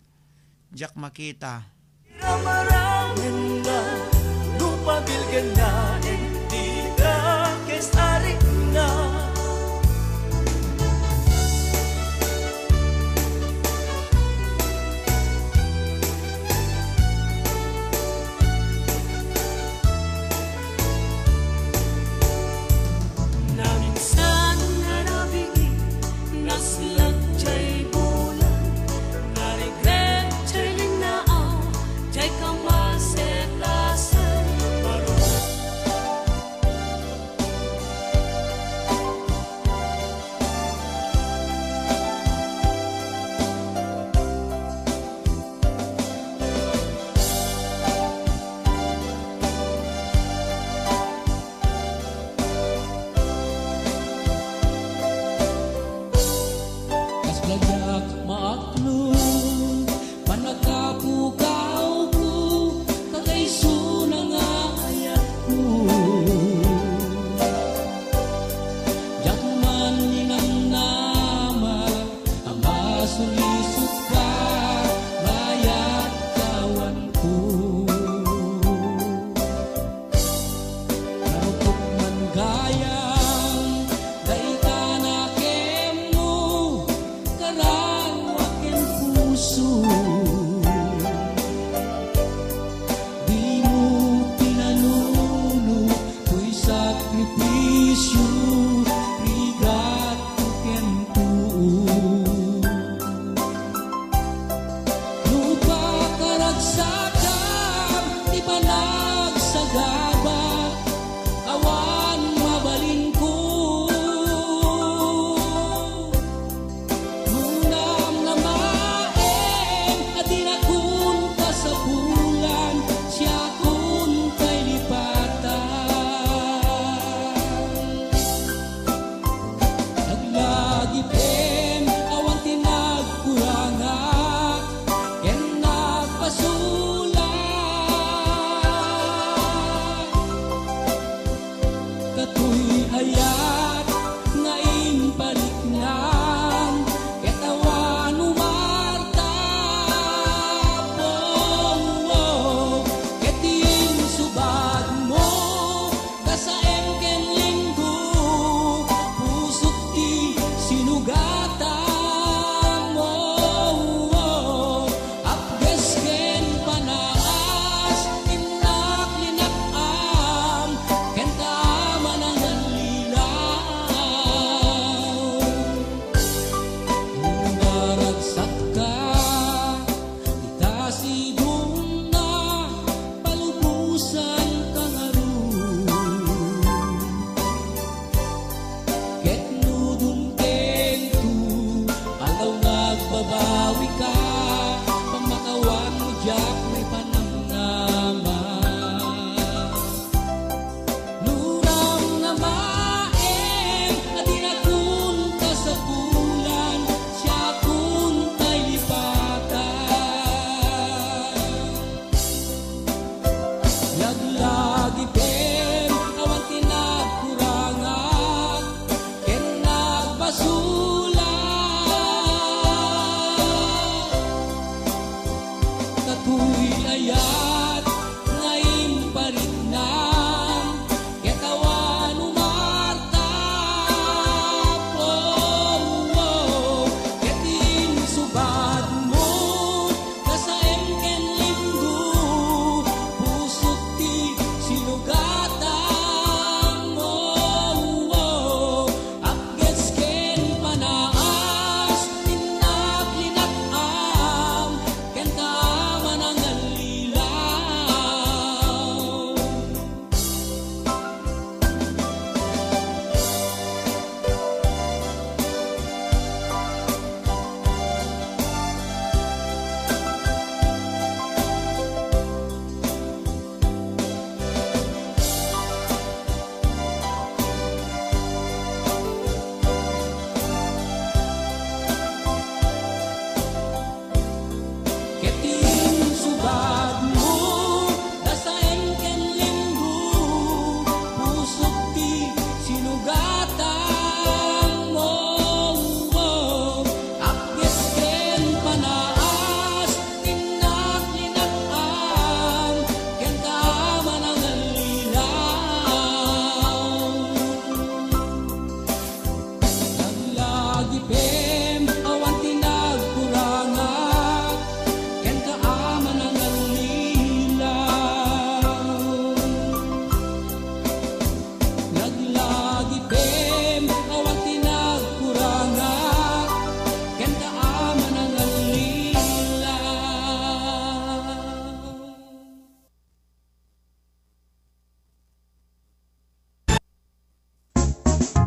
Speaker 2: jak makita.
Speaker 19: Ramaramen na lupabilgan na hindi na kesarik na naminsan narabi naslang jay bulan naregret jay linaaw jay kamasetasan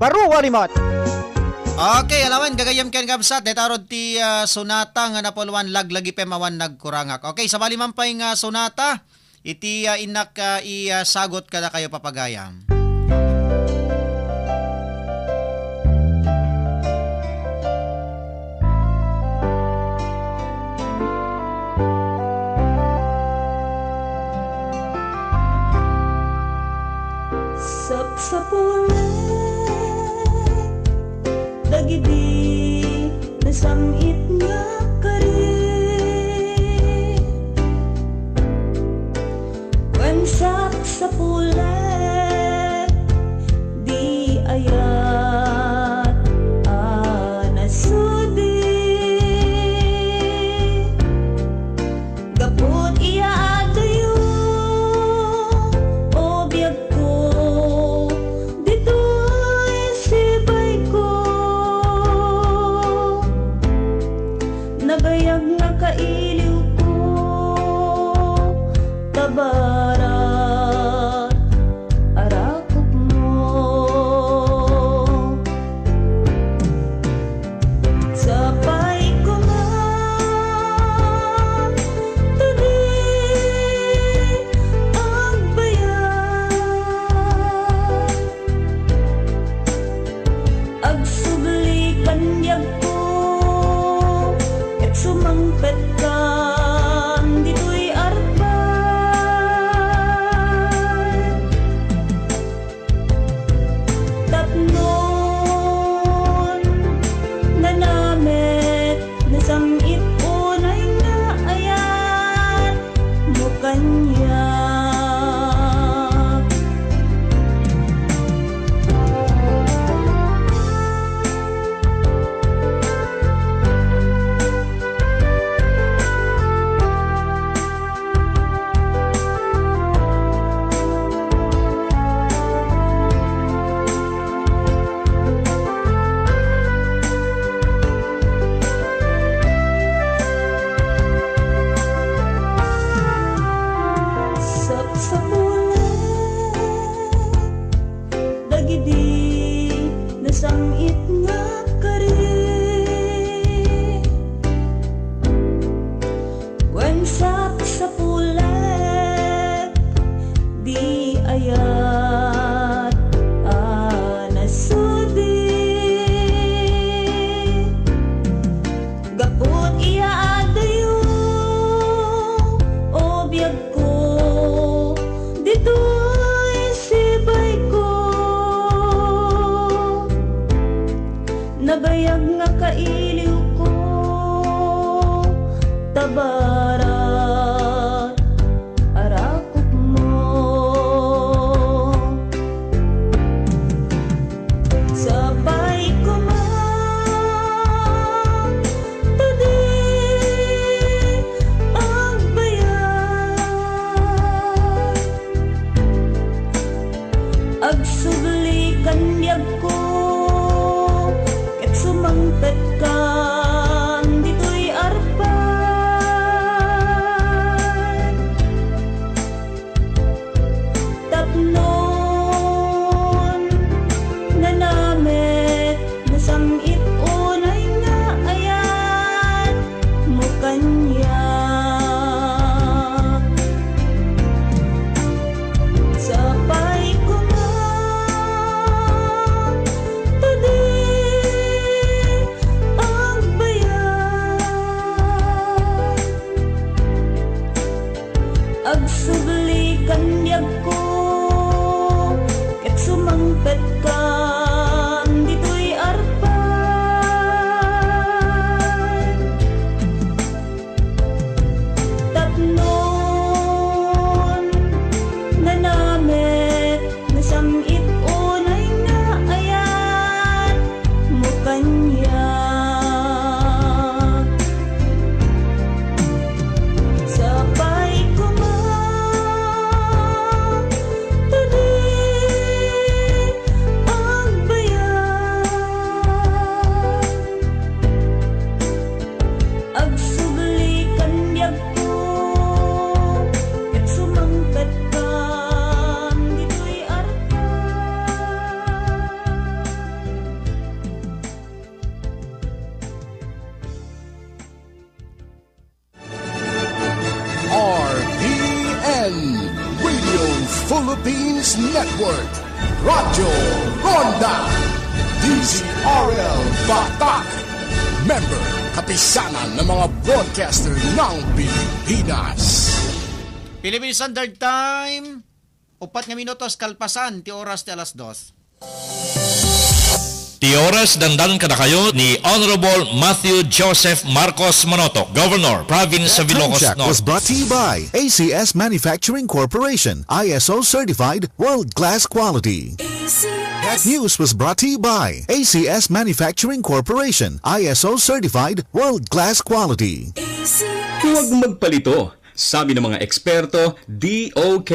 Speaker 4: Baro warimot.
Speaker 2: Okay, alawan gagayam ken kabsat detarod ti sonata nga napoluan laglagi pemawan nagkurangak. Okay, sabali man pay nga sonata iti inak isagot kada kayo papagayam.
Speaker 19: Sapsapulay dagidi nasamit nga kari wen sapsapulay di ayat anasudi gapot iya adayo o biag ko dito isibay ko nagayag nga kailiw ko tabarat arakop mo sapay ko nga tadi ang bayan agsubli kanyag ko ket sumangpet kan dito'y arbay tapnon nanamet nasamit unay nga ayan mo kanya dagidi nasamit nga kari wen sapsapulet di ayat anasudi gapot iya adayo o biag ko dito isibay ko nagayag nga kailiw ko tabarat arakop mo sabay ko man tadi ang bayan agsubli kanyag ko ket sumangpet kan dito'y arbay
Speaker 1: News Network, Radyo Ronda, DZRL Batak, member kapisanan ng mga broadcaster ng Pilipinas.
Speaker 2: Philippine Standard Time, 4 minutos kalpasan, ti oras ti alas 2.
Speaker 8: Ti oras dandan kada kayo ni Honorable Matthew Joseph Marcos Manotok, Governor, Province of Ilocos
Speaker 20: Time check was
Speaker 8: Norte.
Speaker 20: brought to you by ACS Manufacturing Corporation, ISO certified, world-class quality. That news was brought to you by ACS Manufacturing Corporation, ISO certified, world-class quality.
Speaker 17: Huwag magpalito. Sabi ng mga eksperto, DOK,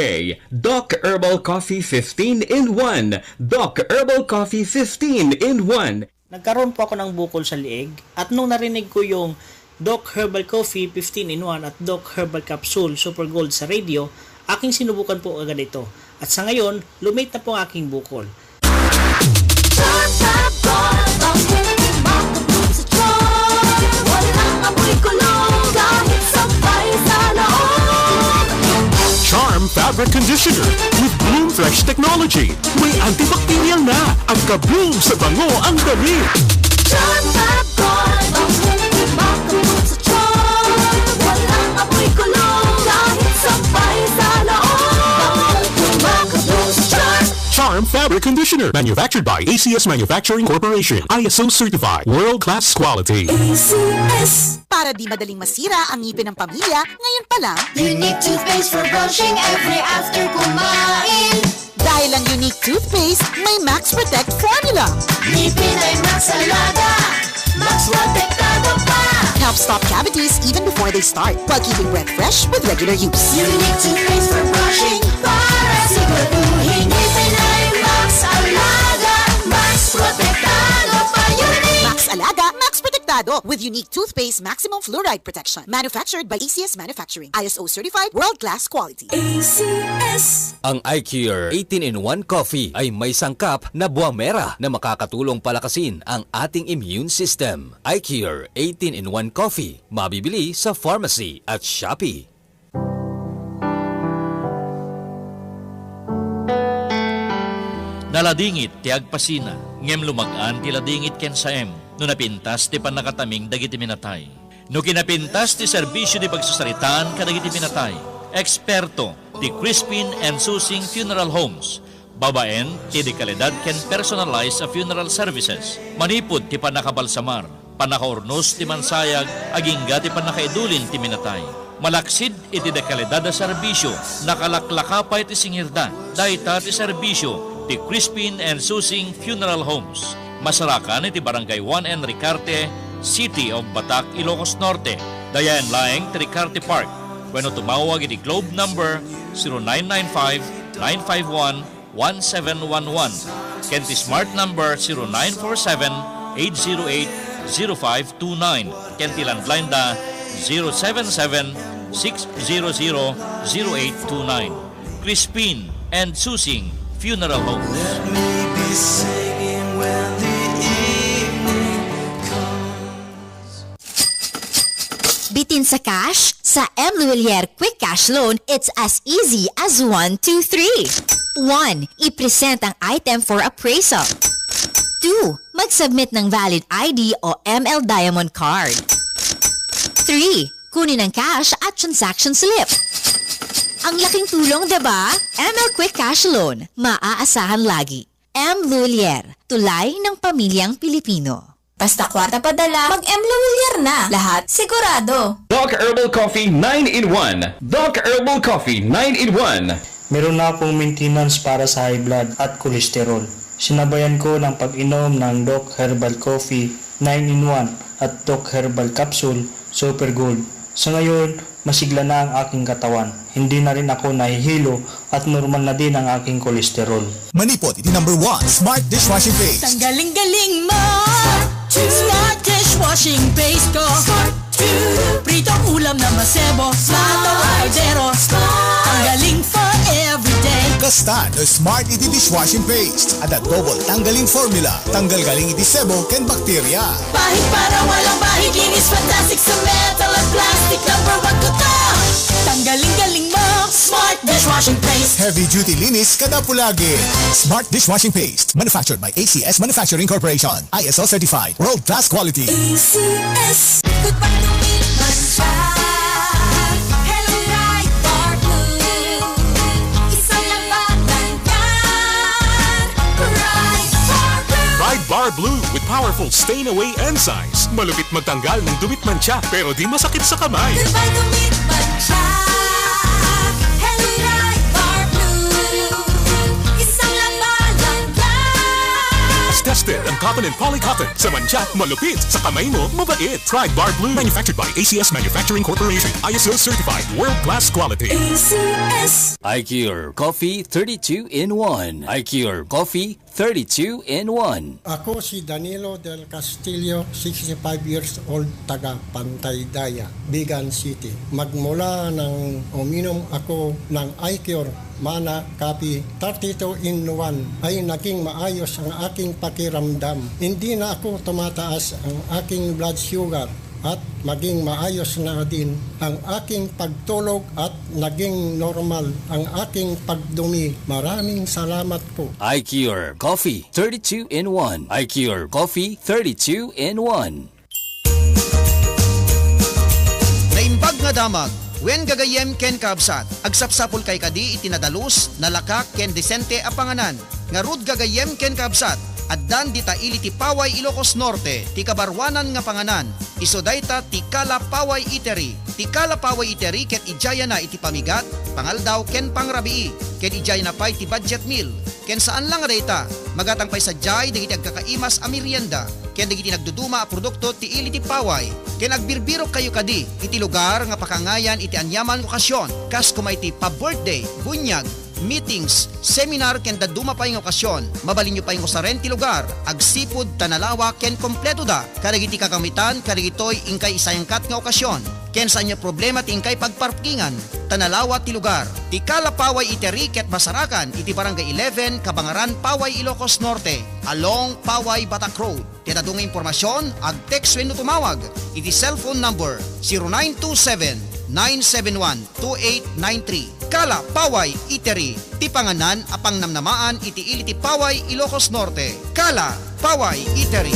Speaker 17: Doc Herbal Coffee 15 in 1. Doc Herbal Coffee 15 in 1.
Speaker 21: Nagkaroon po ako ng bukol sa liig at nung narinig ko yung Doc Herbal Coffee 15 in 1 at Doc Herbal Capsule Super Gold sa radio, aking sinubukan po agad ito. At sa ngayon, lumate na po ang aking bukol.
Speaker 12: Charm Fabric Conditioner with Bloom Fresh Technology. May antibacterial na at ka-bloom sa bango ang damit.
Speaker 14: Charm Fabric, sa charm, walang amoy kulong, kahit sabay sa loob. Makabloom sa charm.
Speaker 12: Charm Fabric Conditioner, manufactured by ACS Manufacturing Corporation, ISO certified, world-class quality.
Speaker 14: ACS.
Speaker 22: Para di madaling masira ang ngipin ng pamilya, ngayon pa lang,
Speaker 14: Unique toothpaste for brushing every after kumain.
Speaker 22: dahil ang Unique Toothpaste may Max Protect formula.
Speaker 14: Ngipin ay Max Alaga, Max Protectado pa.
Speaker 22: Help stop cavities even before they start, while keeping breath fresh with regular use.
Speaker 14: Unique toothpaste for brushing, para siguraduhin ngipin ay Max Alaga, Max Protectado pa. Unique
Speaker 22: Max Alaga, Max Protectado with Unique Toothpaste Maximum Fluoride Protection. Manufactured by ACS Manufacturing. ISO certified, world-class quality.
Speaker 14: ACS.
Speaker 15: Ang iCure 18-in-1 Coffee ay may sangkap na buwang mera na makakatulong palakasin ang ating immune system. iCure 18-in-1 Coffee, mabibili sa pharmacy at Shopee.
Speaker 8: Naladingit ti agpasina, ngem lumagaan ti ladingit ken saem, no napintas ti panakataming dagiti minatay. No kinapintas ti serbisyo di pagsasaritaan kadagiti minatay. Eksperto ti Crispin and Susing Funeral Homes. Babaen ti dekalidad ken personalized a funeral services. Manipod ti panakabalsamar, panakaurnos ti mansayag, agingga ti panakaidulin ti minatay. Malaksid iti dekalidad a serbisyo, nakalaklakapay ti singirda, dayta ti serbisyo ti Crispin and Susing Funeral Homes. Masarakan iti Barangay 1 and Ricarte, City of Batak, Ilocos Norte. Dayan laeng ti Ricarte Park. Wenno tumawag iti Globe number 0995-951-1711. Ken ti Smart number 0947-808-0529. Ken ti landline da 077-600-0829. Crispin and Susing Funeral Homes. Let me be singing when the evening comes.
Speaker 16: Bitin sa cash? Sa M. Luilier Quick Cash Loan, it's as easy as 1, 2, 3. 1. I-present ang item for appraisal. 2. Mag-submit ng valid ID o ML Diamond Card. 3. Kunin ang cash at transaction slip. Ang laking tulong, diba? ML Quick Cash Loan. Maaasahan lagi. M. Luilier. Tulay ng pamilyang Pilipino.
Speaker 23: Basta kwarta padala, mag-M. Luilier na. Lahat sigurado.
Speaker 17: Doc Herbal Coffee 9-in-1. Doc Herbal Coffee 9-in-1.
Speaker 21: Meron na akong maintenance para sa high blood at kolesterol. Sinabayan ko ng pag-inom ng Doc Herbal Coffee 9-in-1 at Doc Herbal Capsule Super Gold. Sa ngayon, masigla na ang aking katawan. Hindi na rin ako nahihilo at normal na din ang aking kolesterol.
Speaker 1: Manipod, iti number 1, Smart Dishwashing Paste.
Speaker 14: Ang galing-galing mo, Smart Dishwashing Paste ko. Pritong ulam na masebo, Smart Hardero. Ang galing for everyday.
Speaker 1: Kasta no Smart iti Dishwashing Paste. At double tanggaling formula. Tanggal galing iti sebo ken bakterya.
Speaker 14: Pahit para walang bahid, linis fantastic sa metal at plastic. Number 1 ko to. Tanggaling-galing mo, Smart dishwashing paste.
Speaker 1: Heavy duty linis kada pulagi. Smart dishwashing paste. Manufactured by ACS Manufacturing Corporation. ISO certified. World class quality.
Speaker 14: ACS. Goodbye to Milkman siya. Hello Ride Bar Blue. Isang labanan yan. Ride Bar Blue.
Speaker 12: Ride Bar Blue with powerful stain-away enzymes. Malupit magtanggal ng dumit mancha pero di masakit sa kamay.
Speaker 14: Goodbye to Milkman siya. Hello Ride Bar Blue. Isang labanan yan.
Speaker 12: As tested ang cotton and polycotton. Sa mancha, malupit. Sa kamay mo, mabait. Ride Bar Blue. Manufactured by ACS Manufacturing Corporation. ISO certified. World class quality.
Speaker 14: ACS.
Speaker 15: iCure Coffee 32 in 1. iCure Coffee 32 in 1.
Speaker 3: Ako si Danilo del Castillo, 65 years old, taga Pantay Daya, Bigan City. Magmula nang uminom ako ng iCure Mana Coffee 32 in 1 ay naging maayos ang aking pakiramdam. Hindi na ako tumataas ang aking blood sugar at maging maayos na din ang aking pagtulog at naging normal ang aking pagdumi. Maraming salamat po.
Speaker 15: iCure Coffee 32 in 1. iCure Coffee 32 in 1.
Speaker 2: Naimbag nga damag, wen gagayem ken kaabsat, agsapsapol kay kadi itinadalus, nalakak ken desente apanganan, nga rud gagayem ken kaabsat, addan dita ili ti Paway Ilocos Norte, ti kabarwanan nga panganan, iso dayta ti Kala Paway Eatery. Ti Kala Paway Eatery ket ijaya na iti pamigat, pangaldaw ken pangrabii, ken ijaya na pay ti budget meal. Ken saan lang nga dayta, magatang pay sadyay dagiti agkakaimas a merienda, ken dagiti nagduduma a produkto ti ili ti Paway. Ken agbirbiro kayo kadi iti lugar nga pakangayan iti anyaman okasyon, kas kumay ti pa-birthday, bunyag, meetings, seminar ken daduma pa yung okasyon, mabalin nyo pa yung usaren ti lugar, agsipud tanalawa ken kompleto da, kadagiti kakamitan, kadagitoy ingkay isayangkat nga okasyon, ken saan nyo problema ti ingkay pagparkingan, tanalawa ti lugar, ti Kala Paway Eatery ket Masarakan, iti barangay 11, Kabangaran, Paway, Ilocos Norte, along Paway, Batak Road. Ti dadung impormasyon, ag-text wenno tumawag, iti cellphone number 0927-971-2893. Kala Paway Eatery, ti panganan apang namnamaan iti ili ti Paway, Ilocos Norte. Kala Paway Eatery.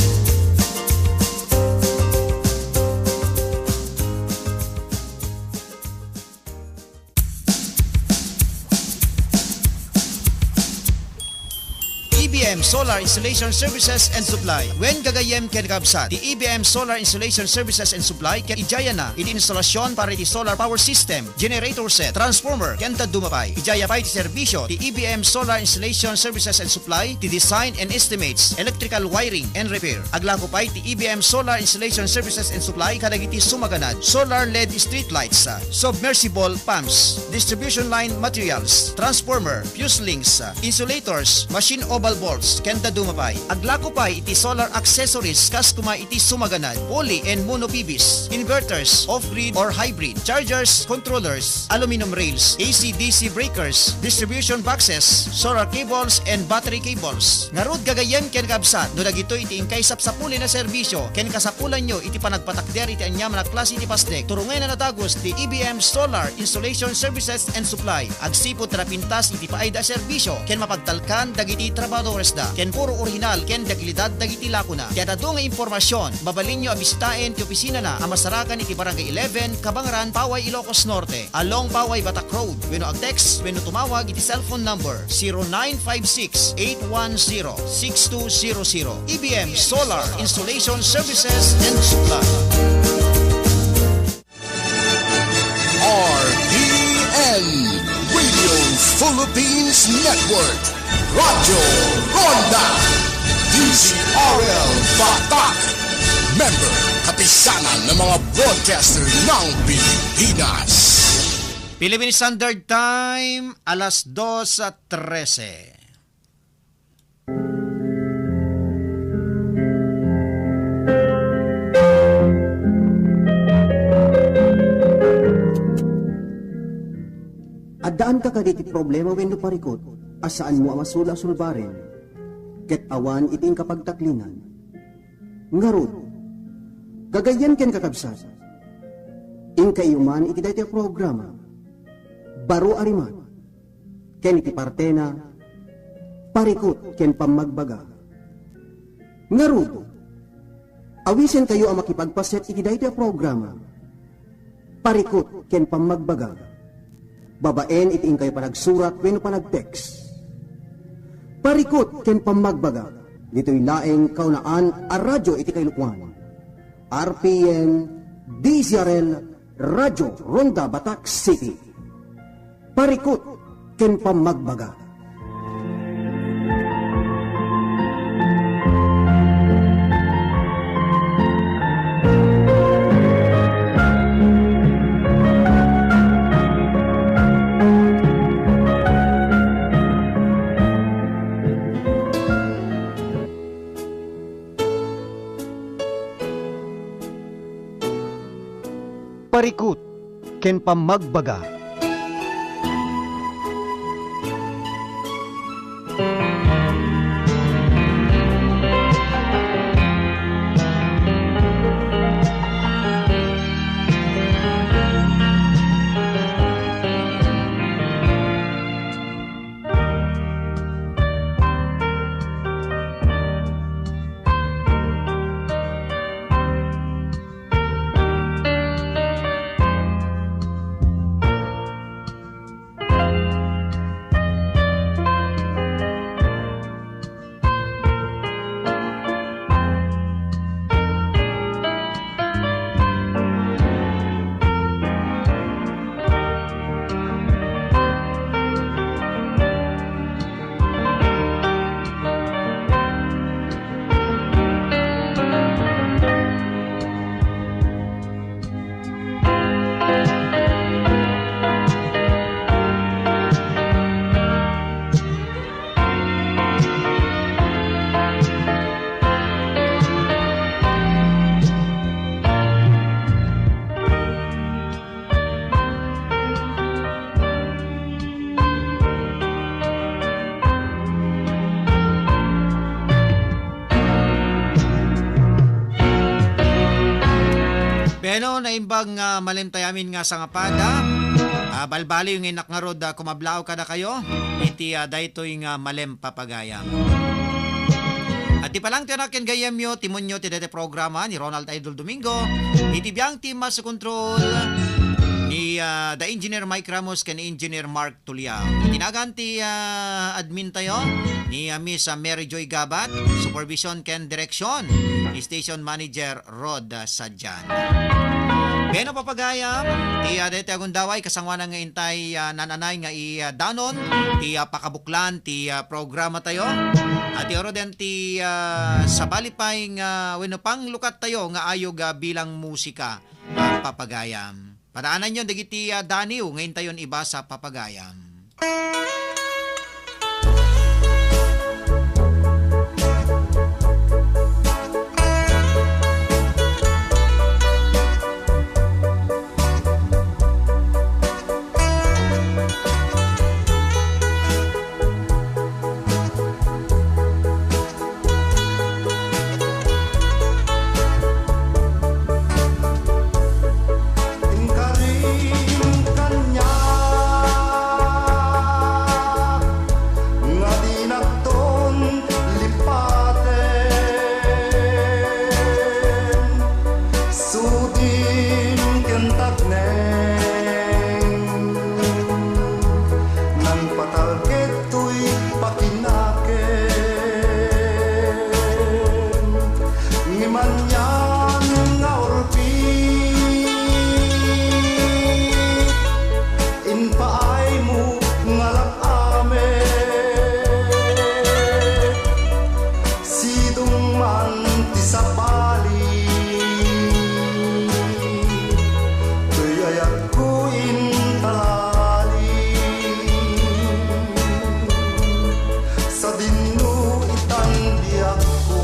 Speaker 2: EBM Solar Installation Services and Supply. Wen gagayem ken kabsat, ti EBM Solar Installation Services and Supply ken ijaya na iti instalasyon para iti solar power system, generator set, transformer ken dumapay. Ijaya pa iti serbisyo ti EBM Solar Installation Services and Supply, ti design and estimates, electrical wiring and repair. Aglako pa ti EBM Solar Installation Services and Supply kadagiti sumaganad, solar LED street lights, submersible pumps, distribution line materials, transformer, fuse links, insulators, machine oval bolts, kenda dumapay. Aglako pa iti solar accessories kas kuma iti sumaganad, poly and mono PVs, inverters, off-grid or hybrid, chargers, controllers, aluminum rails, AC-DC breakers, distribution boxes, solar cables and battery cables. Ngarud gagayem ken kabsat, no dagito iti ingkay sapsapuli na serbisyo, ken kasapulan nyo iti panagpatakder iti anyam na klase iti pasdek. Turungay na natagos ti EBM Solar Installation Services and Supply. Agsipot na pintas iti paayda serbisyo, ken mapagtalkan dagiti trabadores da, ken puro original ken daglidad dagiti lakuna. Kaya nga impormasyon, babalin nyo abisitaen ti opisina na Masarakan iti barangay 11, Kabangaran, Paway, Ilocos Norte, along Paway, Batak Road. Wenno ag-text, wenno tumawag iti cellphone number 0956-810-6200. EBM Solar Installation Services and Supply.
Speaker 5: RPN Radio Philippines Network, Radyo Ronda, DZRL Batak, member kapisanan ng mga broadcaster ng Pilipinas.
Speaker 2: Philippine Standard Time, alas 2:13.
Speaker 4: Addaan ka kaditi problema wenno parikot, asaan mo amasula sulbaren, ket awan iting kapagtaklinan. Ngarud, gagayan ken kakabsat, ing kayuman iti daytoy programa, Baro Arimat, ken iti partena, parikot ken pammagbaga. Ngarud, awisen kayo ang makipagpaset iti daytoy a programa. Parikot ken pammagbaga. Babaen iti kayo panagsurat wenno panagtext. Parikot ken pammagbaga. Dito'y laeng kaunaan a radyo iti kailukwan. RPN DZRL Radyo Ronda Batak City. Parikot ken pammagbaga.
Speaker 6: Parikot ken pammagbaga.
Speaker 2: Beno, naimbang malimtayamin nga sa ngapada. Balbali yung inak nga rod, kumablao ka na kayo. Iti daytoy nga malem papagayam. At di palang tinakin gayam yo, timonyo ti dete programa ni Ronald Idol Domingo. Iti biyang team sa control ni the engineer Mike Ramos ken engineer Mark Tuliao. Tinagan ti admin tayo ni Miss Mary Joy Gabat, supervision ken direksyon ni station manager Rod Sadjan. Beno papagayam, ti dete agundaway kasangwanan nga intay nananay nga danon ti pakabuklan ti programa tayo. At oro den ti sabalipay nga wenno pang lukat tayo nga ayog bilang musika papagayam. Padaanan nyo dagiti Daniw ngayon tayon iba sa papagayam.
Speaker 9: Sa dinno itang biyak ko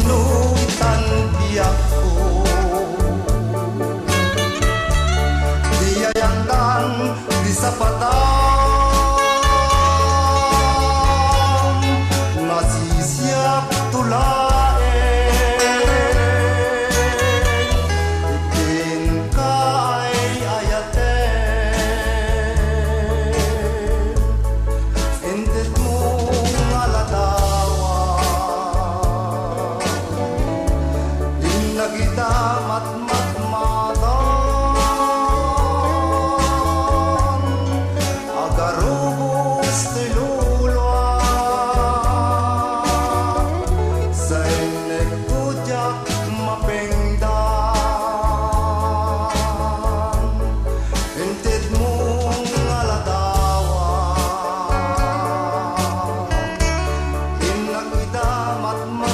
Speaker 9: Nutan biyak ko Diyayandan di sapatan Nasisiyak tulae Ikin kay ayate Intit mo ngaladawa Inagita matmatan Agarubos tilulwa Sa inek kujak mapengdan Intit mo ngaladawa Inagita matmatan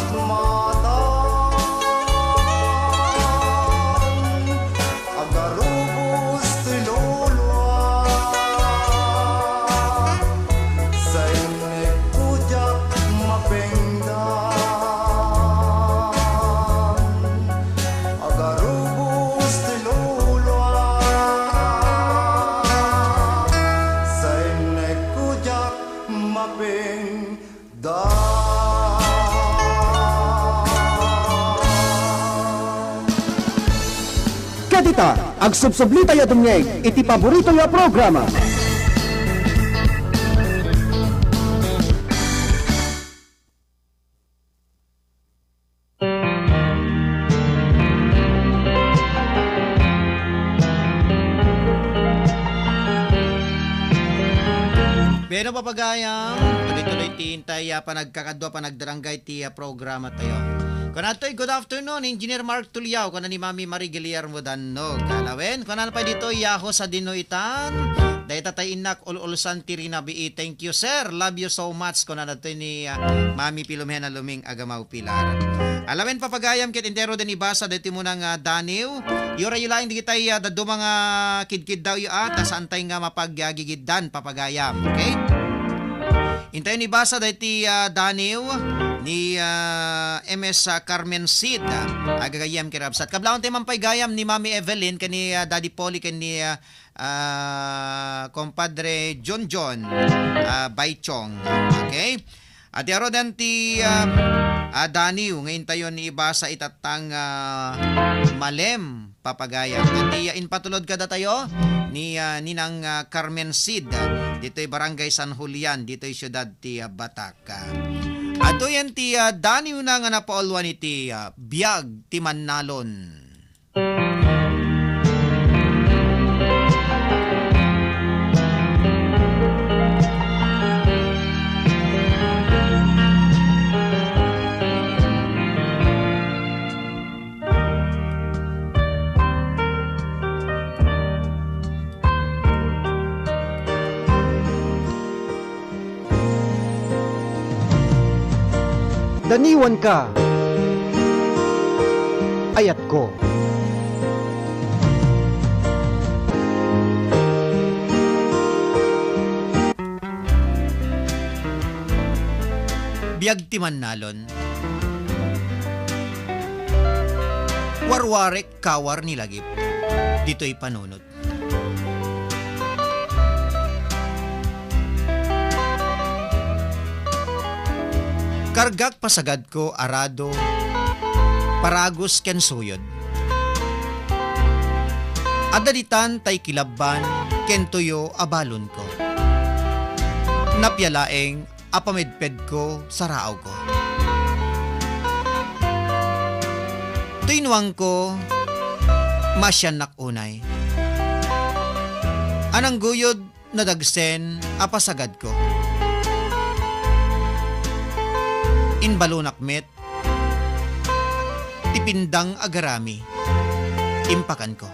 Speaker 9: Agarubos tilulwa Sa inek kujak mapengdan Agarubos tilulwa Sa inek kujak mapengdan
Speaker 4: Kadita, ag subsublita ya dumyeg, iti paborito ya programa.
Speaker 2: Pero papagayang, tuloy-tuloy tintay panagkakadwa panagdaranggay ti programa tayo. Kunatoy, good afternoon, Engineer Mark Tuliao, kuna ni Mami Marie Guillermo Danog. Kalawin, kunan pa dito, yaho sa Dinoitan. Dahil tatay inak, ululsan tirina bii. Thank you, sir. Love you so much. Kunan nato ni Mami Pilomena Luming Agamaw Pilar. Alawin, papagayam, kit intero din ibasa, dito mo ng Daniw. Yura yulain di kitay, dado mga kid-kid daw yu tasaan tayo nga mapaggigiddan, papagayam. Okay? Intayo ni basa dito Daniw ni MS Carmen Sid agagayam kirabsat kablaon tayo mampay gayam ni Mami Evelyn kani Daddy Polly kani compadre John Baichong. Okay, at yaro dan ti Daniw ngayon tayo ni ibasa itatang malem papagayam at inpatulod kada tayo ni Ninang Carmen Sid dito'y Barangay San Julian dito'y siyudad ti Batak. Ato yan ti Daniw na nga napaulwan iti biyag ti Mannalon.
Speaker 6: Daniwan ka, ayat ko.
Speaker 2: Biyag ti Mannalon. Warwarek kawar nilagip. Dito'y panunot. Kargak pasagad ko arado, paragos ken suyod. Adalitan tay kilabban, ken tuyo abalon ko. Napyalaeng apamedped ko sa raaw ko. Tuinuang ko, masyan nakunay. Anang guyod na dagsen apasagad ko. Inbalunakmet, tipindang agarami, impakan ko.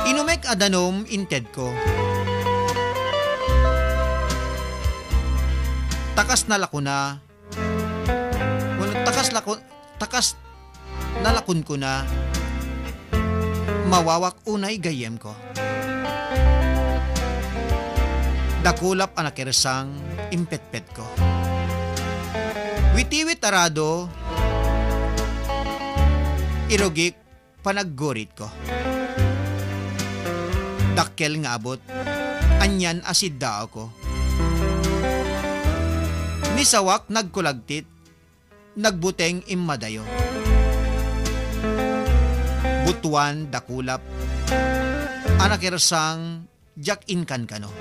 Speaker 2: Inumek adanom inted ko. Takas na lakuna, takas nalakun ko na, mawawak unay gayem ko. Dakulap anakirsang impetpet ko. Witiwit arado, irugik panaggurit ko. Dakkel nga abot, anyan asid dao ko. Nisawak nagkulagtit, nagbuteng immadayo. Butuan dakulap, anakirsang jak inkan kano.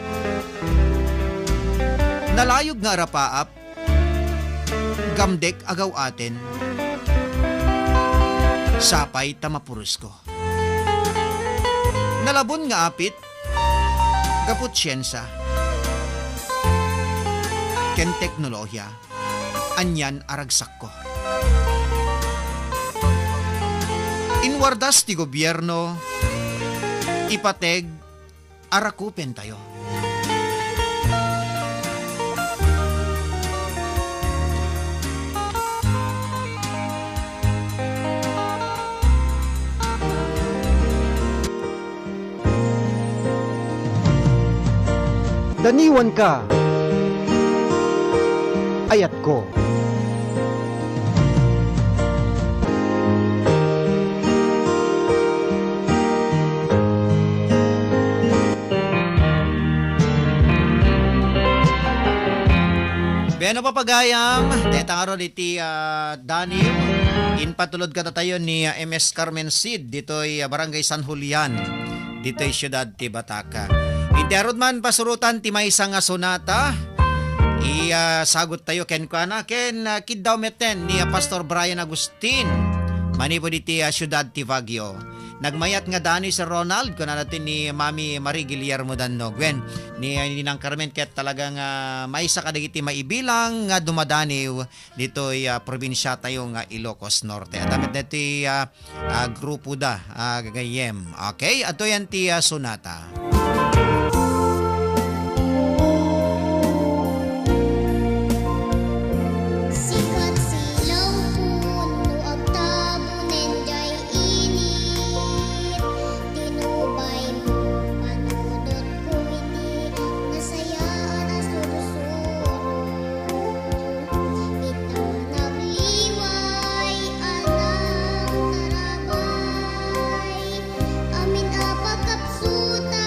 Speaker 2: Nalayog nga rapaap, gamdek agaw aten, sapay tamapurus ko. Nalabon nga apit, gaput siyensa, ken teknolohiya, anyan aragsak ko. Inwardas ti gobyerno, ipateg, arakupen tayo.
Speaker 6: Daniwan ka, ayat ko.
Speaker 2: Beno papagayam, tetangaro iti Daniel, inpatulod ka tayo ni MS Carmen Cid, dito'y Barangay San Julian, dito'y siyudad ti Bataca. Iterod man pasurutan ti maysa nga sonata. Sagot tayo ken kuana ken kiddaw meten ni Pastor Brian Agustin. Manipo diti siyudad ti Baguio. Nagmayat nga dani si Ronald kuna natin ni Mami Marie Guillermo Danno. Gwen ni Ninang Carmen ket talagang maysa kadagiti maibilang nga dumadaniw dito'y probinsya tayo nga Ilocos Norte. At damit diti grupo da gagayem. Okay, ato yan ti sonata.
Speaker 7: Amin apakapsuta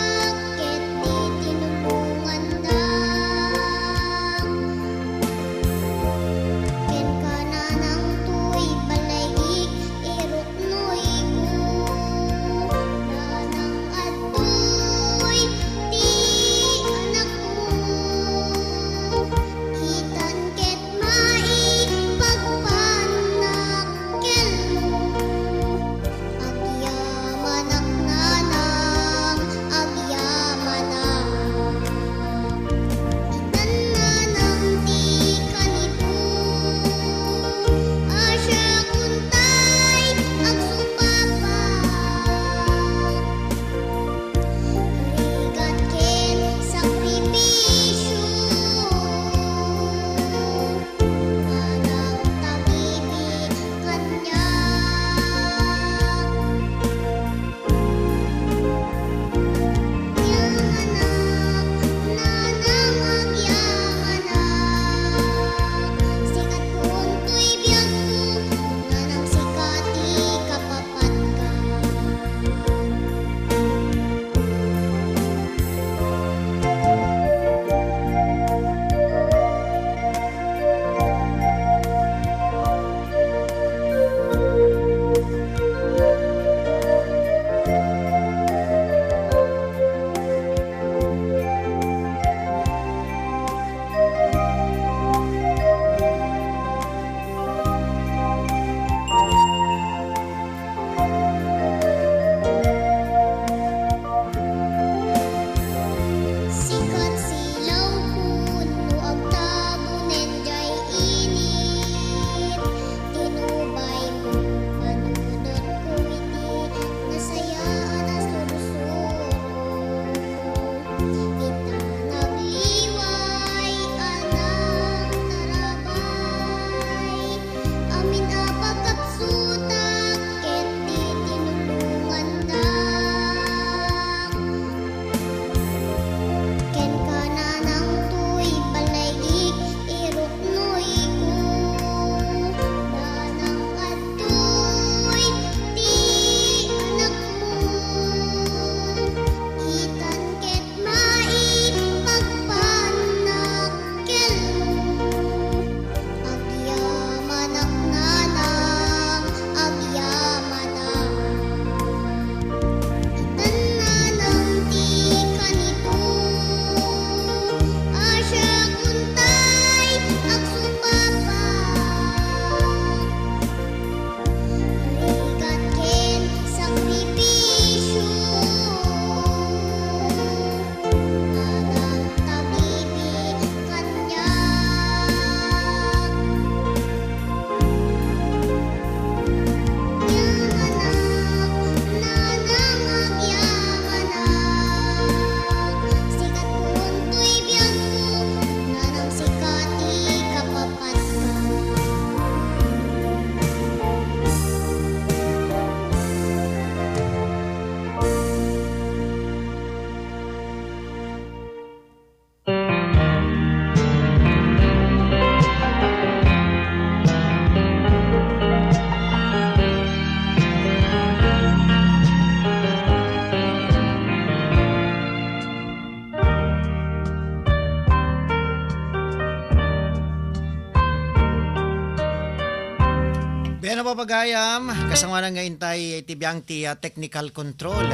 Speaker 2: Bena po pagayam, kasama na ngayon tayo tibiyang ti technical control.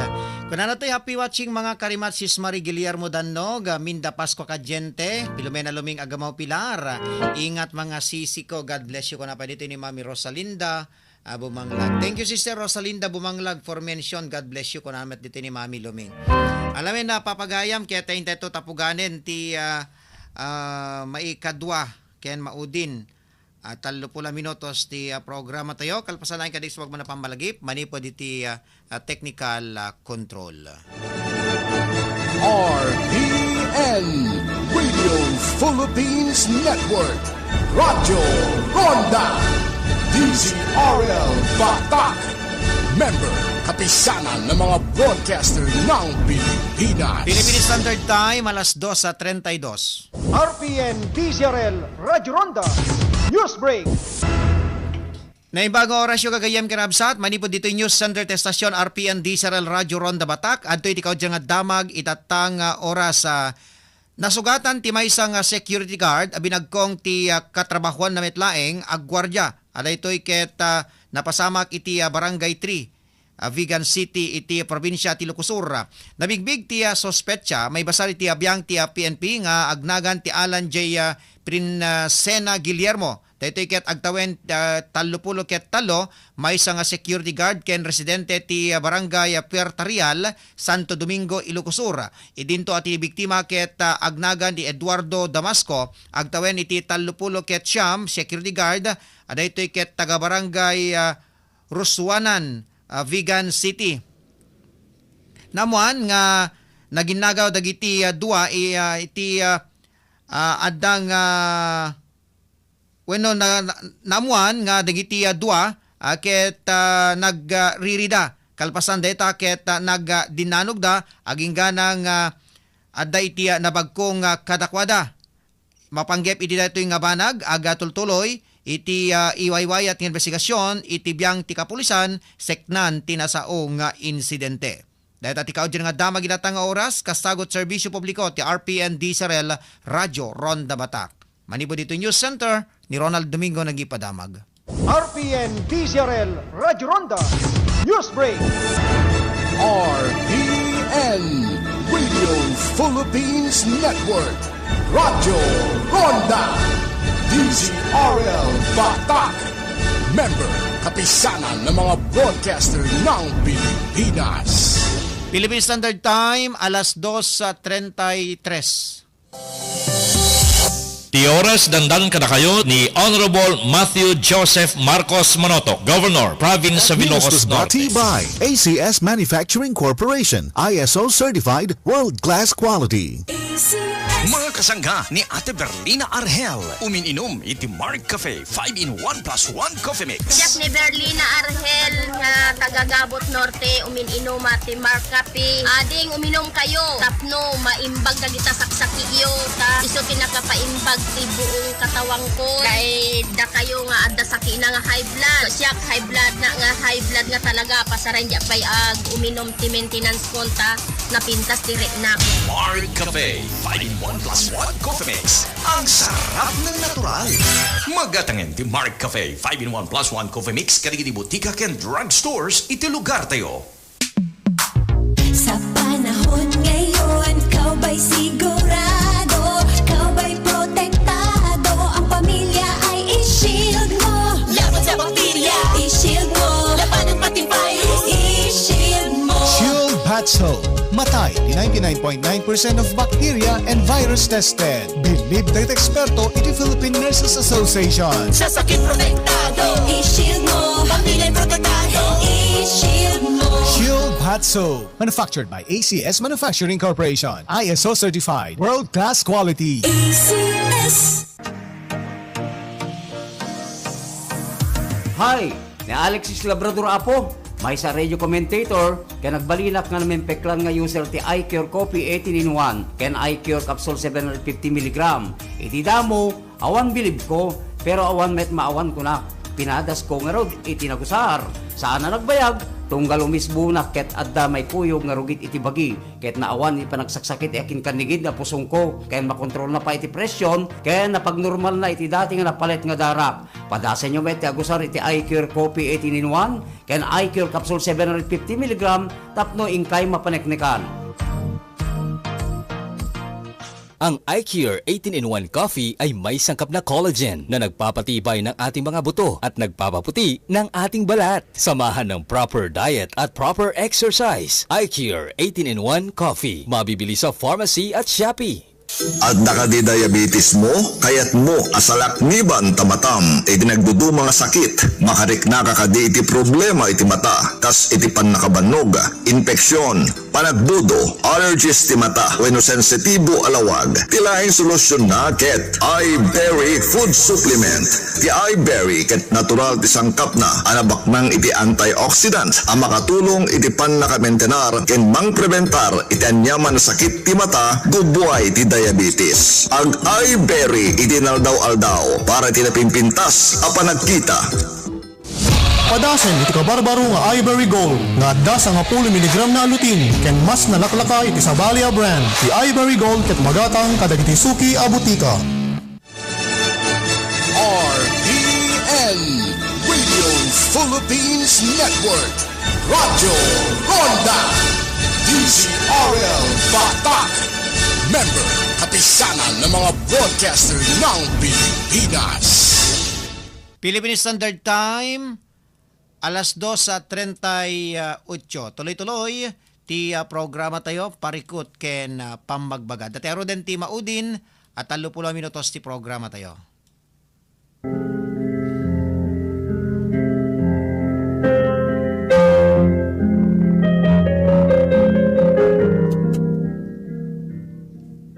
Speaker 2: Kung na tayo happy watching mga karimat sis Marie Guillermo Dannog, Minda Pasco Kajente, Pilomena Luming Agamaw Pilar, ingat mga sisi ko, God bless you ko na pa dito ni Mami Rosalinda Bumanglag. Thank you Sister Rosalinda Bumanglag for mention, God bless you ko na dito ni Mami Luming. Alamin na papagayam, kaya tayo ito tapuganin ti maikadwa, ken maudin. 30 minutos ti programa tayo. Kalpasan lang kadis wag man na pambalagip. Manipo diti technical control.
Speaker 5: RPN Radio Philippines Network. Radyo Ronda. DZRL Batak. Member kapisanan ng mga broadcaster ng Pilipinas.
Speaker 2: Philippine Standard Time, alas 2:32.
Speaker 6: RPN DZRL Radyo Ronda News Break.
Speaker 2: Naibagong oras yung kagayam kinabsat, manipod dito yung News Center Testasyon RPN DZRL Radyo Ronda Batak. Adto iti kaudyan nga damag itatang oras nasugatan ti maysang security guard abinagkong ti katrabahuan na metlaeng agwardya. Ada ito'y ket napasamak iti Barangay 3. Vigan City iti probinsya ti Lucosur. Nabigbig ti sospetsa may basar iti abiyang ti PNP nga agnagan ti Alan J. Prinsena Guillermo. Daytoy ket agtawen 30 ket talo may isang security guard ken residente ti Barangay Puerta Real, Santo Domingo, Ilocosur. Idinto ati biktima ket agnagan di Eduardo Damasco agtawen iti 30 ket siyam security guard. Daytoy ket taga Barangay Rusuanan, Vigan City. Namuan nga naginagaw dagiti dua iti adang namuan nga dagiti dua ket nagririda kalpasan deta ket nagdinanog da aging ganang adda iti nabagkong kadakwada mapanggep iti daytoy nga banag aga tultuloy iti iwayway at investigasyon iti biyang ti kapulisan seknan tinasaong insidente. Dahil ati kaudyan nga damag inatang oras, kasagot serbisyo publiko ti RPN DZRL Radyo Ronda Batak. Manibo dito News Center ni Ronald Domingo nagipadamag.
Speaker 6: RPN DZRL Radyo Ronda News Break.
Speaker 5: RPN Radio Philippines Network. Radyo Ronda. DZRL Batak. Member kapisanan ng mga broadcaster ng Pilipinas.
Speaker 2: Philippine Standard Time, alas 2:33.
Speaker 8: Ti oras dandan kada kayo ni Honorable Matthew Joseph Marcos Manotoc, Governor, Province of Ilocos
Speaker 20: Brought to you
Speaker 8: Norte.
Speaker 20: by ACS Manufacturing Corporation, ISO Certified World-Class Quality.
Speaker 10: Mga kasangga ni Ate Berlina Argel, umininom iti Mark Cafe 5-in-1 plus 1 coffee mix.
Speaker 11: Siyak ni Berlina Argel nga tagagabot norte, umininom ati Mark Cafe. Ading uminom kayo, tapno maimbag dagita saksaki iyo, ta iso tinakapaimbag ti buong katawang ko. Kay da kayo nga adda saki na nga high blood. So, siyak high blood na nga high blood nga talaga pasaran diya pay ag uminom ti maintenance konta napintas ti na.
Speaker 10: Mark Cafe 5-in-1 plus 1 coffee mix. Ang sarap ng natural. Magatangin ti Mark Cafe 5-in-1 plus 1 coffee mix karigiti butika ken drugstores iti lugar tayo.
Speaker 14: Sa panahon ngayon, kau ba'y sigurado? Kau ba'y protektado? Ang pamilya ay i-shield mo. Laban sa bakterya, i-shield mo. Laban ng pati virus, i-shield mo.
Speaker 1: Shield Patso. Matay di 99.9% of bacteria and virus tested. Believe that eksperto iti Philippine Nurses Association.
Speaker 14: Sa sakit protektado, i-shield mo. Pamilya protektado, i-shield mo.
Speaker 1: Shield Patso. Manufactured by ACS Manufacturing Corporation. ISO Certified. World-Class Quality.
Speaker 14: ACS.
Speaker 13: Hi! Ni Alexis Labrador Apo. May sa radio commentator, kaya nagbalilak nga namin peklan nga user ti iCure Coffee 18-in-1, ken iCure Capsule 750mg. Iti damo, awan bilib ko, pero awan met maawan ko na. Pinadas ko nga rod, iti nagusar. Saan na nagbayag, tunggal umisbunak ket adda may kuyog nga rugit iti bagi ket naawan ni panagsaksakit akin kanigid na pusong ko ken makontrol na pa iti presyon ken napagnormal na iti dati nga napalit nga darak. Padasan nyo met agusar iti iCure Coffee 18 in 1 ken iCure Capsule 750 mg tapno ingkay mapaneknekan.
Speaker 15: Ang iCure 18-in-1 Coffee ay may sangkap na collagen na nagpapatibay ng ating mga buto at nagpapaputi ng ating balat. Samahan ng proper diet at proper exercise. iCure 18-in-1 Coffee. Mabibili sa pharmacy at Shopee.
Speaker 18: At nakadi-diabetes mo, kayat mo asalakniban tamatam, iti nagduduma nga sakit, makarik nakakadi iti problema iti mata, kas iti panakabanog, infeksyon, panagdudo, allergies ti mata, wenno sensitibo alawag, tilaing solusyon na ket iBerry Food Supplement. Ti iBerry ket natural ti sangkap na, anabaknang iti antioxidant, ang makatulong iti panakabentenar, ken mangprebentar iti anyaman na sakit ti mata, gubuay ti diabetes. Ang iBerry itinaldaw-aldaw para tinapimpintas a panagkita.
Speaker 19: Padasen iti kabarbaro nga iBerry Gold nga adda sa 10 mg na alutin ken mas nalaklaka iti Sabalia brand. Ti iBerry Gold ket magatang kadagiti suki a butika.
Speaker 5: RPN Radio Philippines Network Radyo Ronda DZRL Batak Member kapisanan ng mga broadcaster ng Pilipinas.
Speaker 2: Philippine Standard Time, alas 2:38. Tuloy-tuloy, ti programa tayo, parikot ken pamagbaga. Dati aro din ti maudin at 30 minutos ti programa tayo.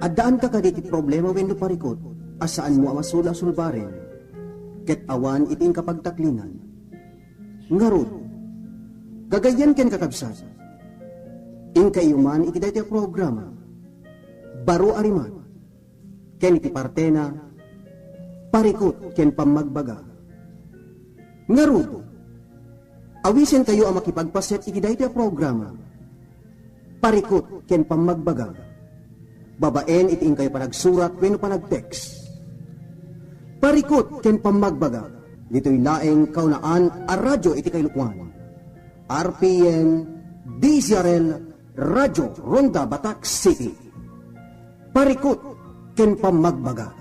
Speaker 4: Addaan ka kaditi problema wenno parikot, asaan mo amasula sulbaren, ket awan iting kapagtaklinan. Ngarod, gagayan ken kakabsat, inkayuman iti daytoy programa, baro ariman, ken iti partena, parikot ken pamagbaga. Ngarod, awisen kayo ang makipagpaset iti daytoy programa, parikot ken pamagbaga. Babaen iting kayo panagsurat wenno panag-text. Parikot ken pamagbaga. Dito'y laeng kaunaan a radyo iti kaylukwan. RPN DZRL Radyo Ronda Batak City. Parikot ken pamagbaga.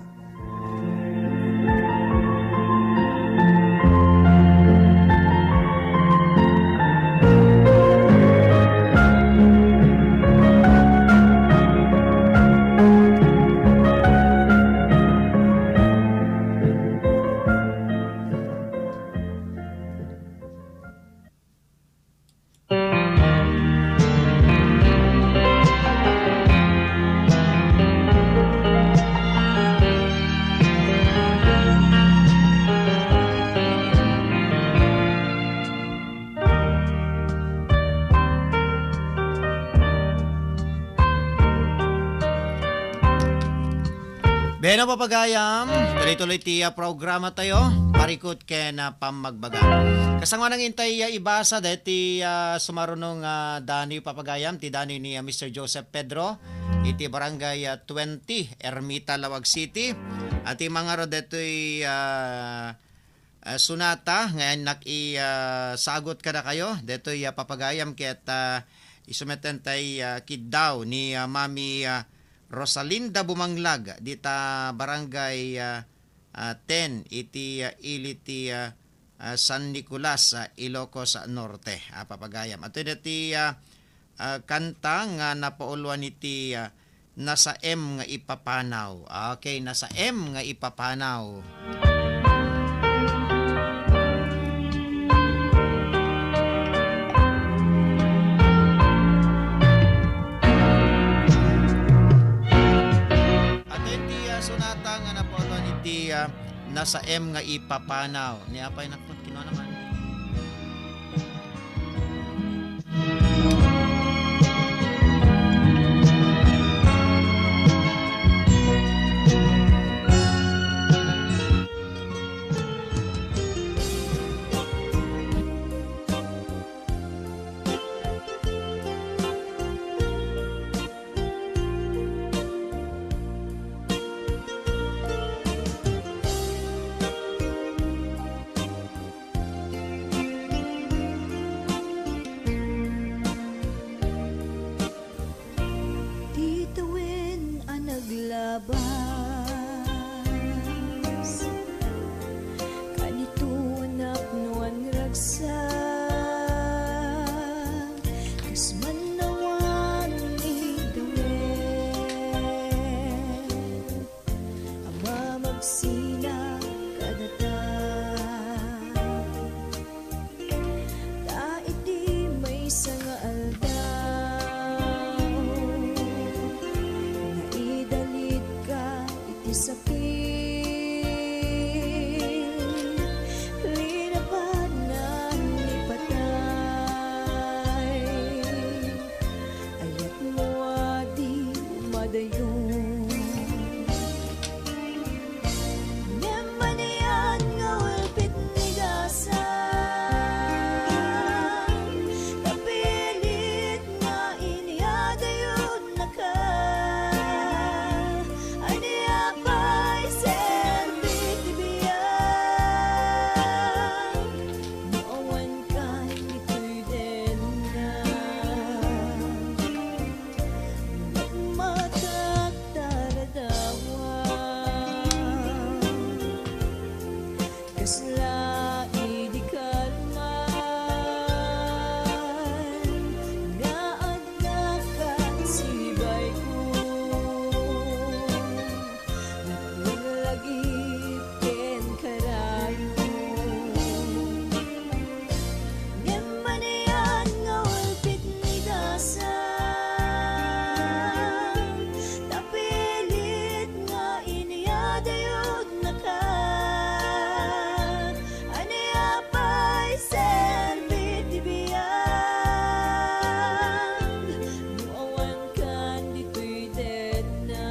Speaker 2: Beno papagayam, tuloy-tuloy ti programa tayo, parikot ken pamagbaga. Kasangwa nang intay ibasa deti sumarunong Dani papagayam, ti Dani ni Mr. Joseph Pedro, iti barangay 20, Ermita, Lawag City. At mga ro deto'y sunata, ngayon sagot ka na kayo, deto'y papagayam ket isumeten tay kiddaw ni Mami Rosalinda Bumanglag dita barangay 10 iti iliti San Nicolas Ilocos Norte papagayam. Ato diti kanta nga napauluan iti nasa M nga ipapanaw. Okay, nasa M nga ipapanaw. Sunata nga na po iti nasa M nga ipapanaw. Ni apay nakot kino naman.
Speaker 16: pagsag kas manawan igawin ama magsina kadatan ta iti may nga aldaw na idalit ka iti sakit linabanan ni patay ayat mo adi madayon Nemanian nga ulpit ni gasan kapilit nga iniadayon na ka aniya pa'y selbit ibiyang noowan ka ito'y din na magmataktaradawan kasla idi kalman nga adlakan sibay ko naglagip ken karayo Nemanian nga ulpit ni dasan tapilit nga iniadayon na ka aniya pa'y selbit ibiyang nuawan kan dito'y dead na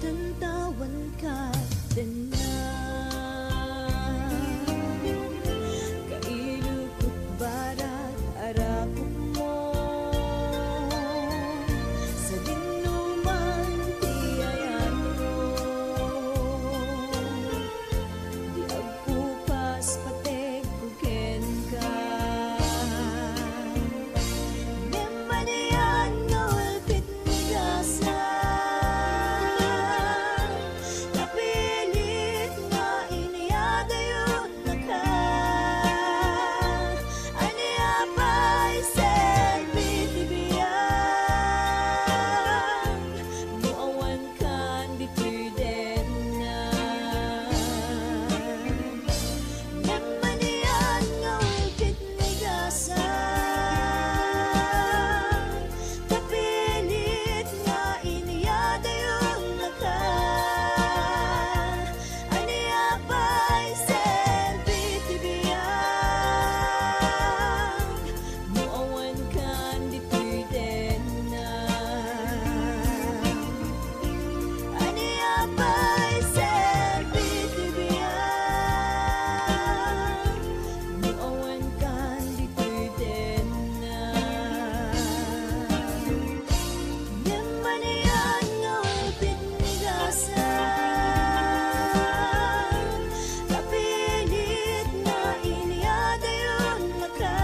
Speaker 16: tantawan ka din na kailukot barat arakot mo sa dinuman tiyayan mo di agpupas pateg kuken ka Nemanian nga ulpit ni gasan kapilit nga iniadayon na ka aniya pa'y selbit ibiyang nuawan kan dito'y din na Nemanian nga ulpit ni gasan kapilit nga iniadayon na ka aniya pa'y selbit ibiyang nuawan kan dito'y din na aniya pa'y selbit ibiyang nuawan kan dito'y din na Nemanian nga ulpit ni gasan kapilit nga iniadayon na ka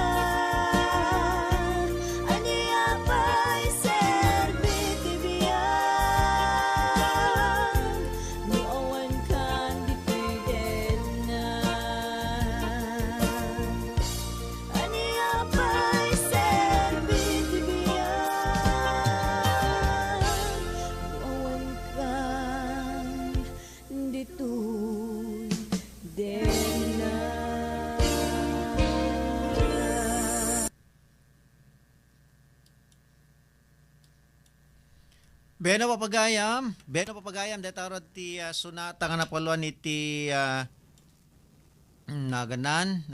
Speaker 16: aniya pa'y selbit ibiyang nuawan kan dito'y din na aniya pa'y selbit ibiyang nuawan kan dito'y din na
Speaker 2: Beno papagayam detarod ti sunata nga napoluan iti naganan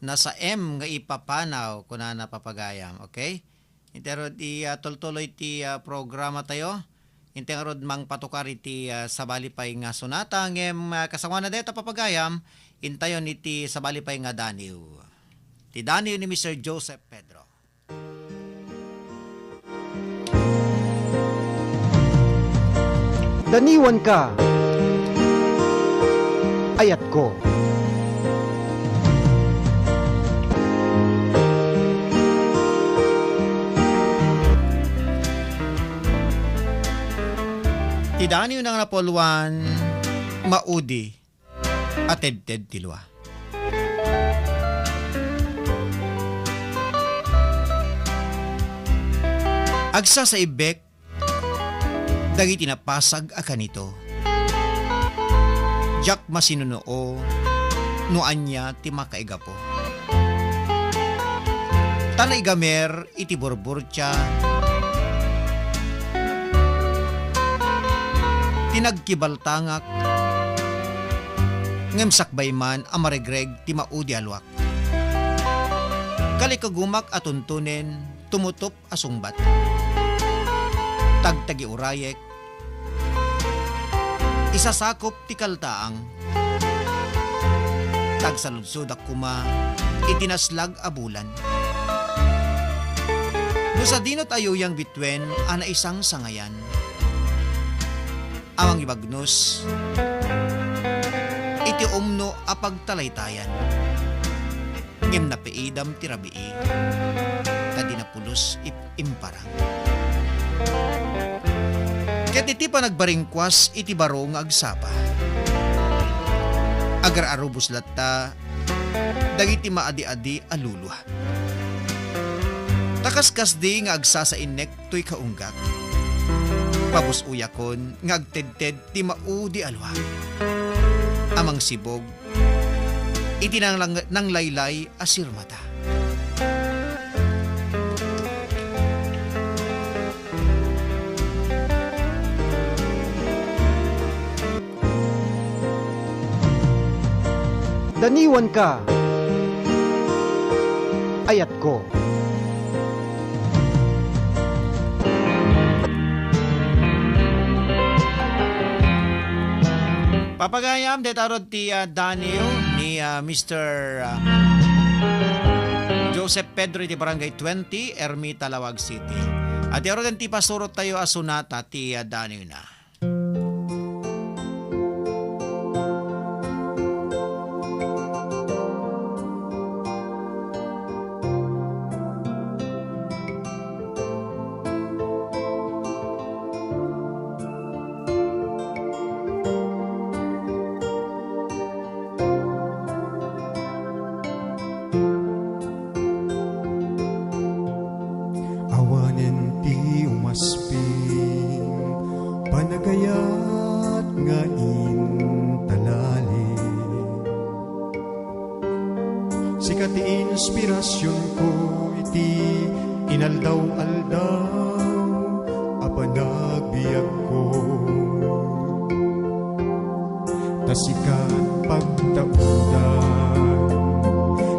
Speaker 2: nasa M nga ipapanaw kunana papagayam, okay? Interod ti tultuloy ti programa tayo. Interod mang patukar iti sabali pay nga sunata ngem kasama na deta papagayam intayon iti sabali pay nga daniw. Ti Daniel ni Mr. Joseph Pedro.
Speaker 6: Daniwan ka, ayat ko.
Speaker 2: Ti Daniel ng napoluan, maudi, ated-ted tilwa. Agsa sa ibek, dagiti napasag akan ito. Jack masinunoo, nuan niya ti makaigapo. Tanay gamer, iti borbor siya, tinagkibaltangak, ngem sakbay man amaregreg ti maudi alwak. Kalikagumak atuntunen, tumutop asungbat. Tagtagi urayek, isasakop ti kaltaang. Tagsaludsudak kuma, itinaslag abulan. No sa dinot ayuyang bitwen, ana isang sangayan. Amang ibagnos, iti umno apagtalaytayan. Ngem na peidam tirabii, tadi na pulos imparang. Ket iti pa nagbaringkwas iti barong agsapa. Agar arubos latta, dagiti maadi-adi alulwa. Takaskas di nga agsa sa inek to'y kaunggak. Pabus uyakon nga agted-ted ti maudi alwa. Amang sibog, iti nang laylay asirmata.
Speaker 6: Daniwan ka, ayat ko.
Speaker 2: Papagayam detarod ti Daniel ni Mr. Joseph Pedro ti Barangay 20, Ermita, Lawag City. At yaro din ti pasurot tayo asunata ti Daniel na.
Speaker 17: Panagayat nga intalali, sikat ti inspirasyon ko iti inaldaw-aldaw apanagbiag ko. Tasikat pagtaudan,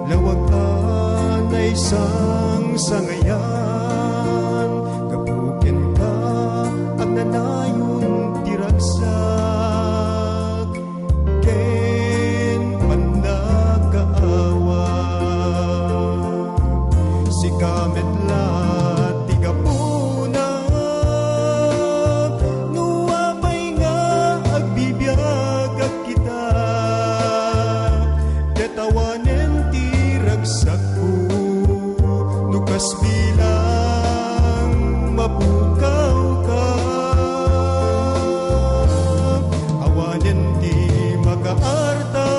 Speaker 17: lawagan na isang sangayan, kapukin ka ang nanayon tiragsak, ken pandagkaawa, si kamet la tigapuna, nuwapay nga agbibiyag at kita, detawanen tiragsak ko, nukas bilang mapukaw ka. Makaarta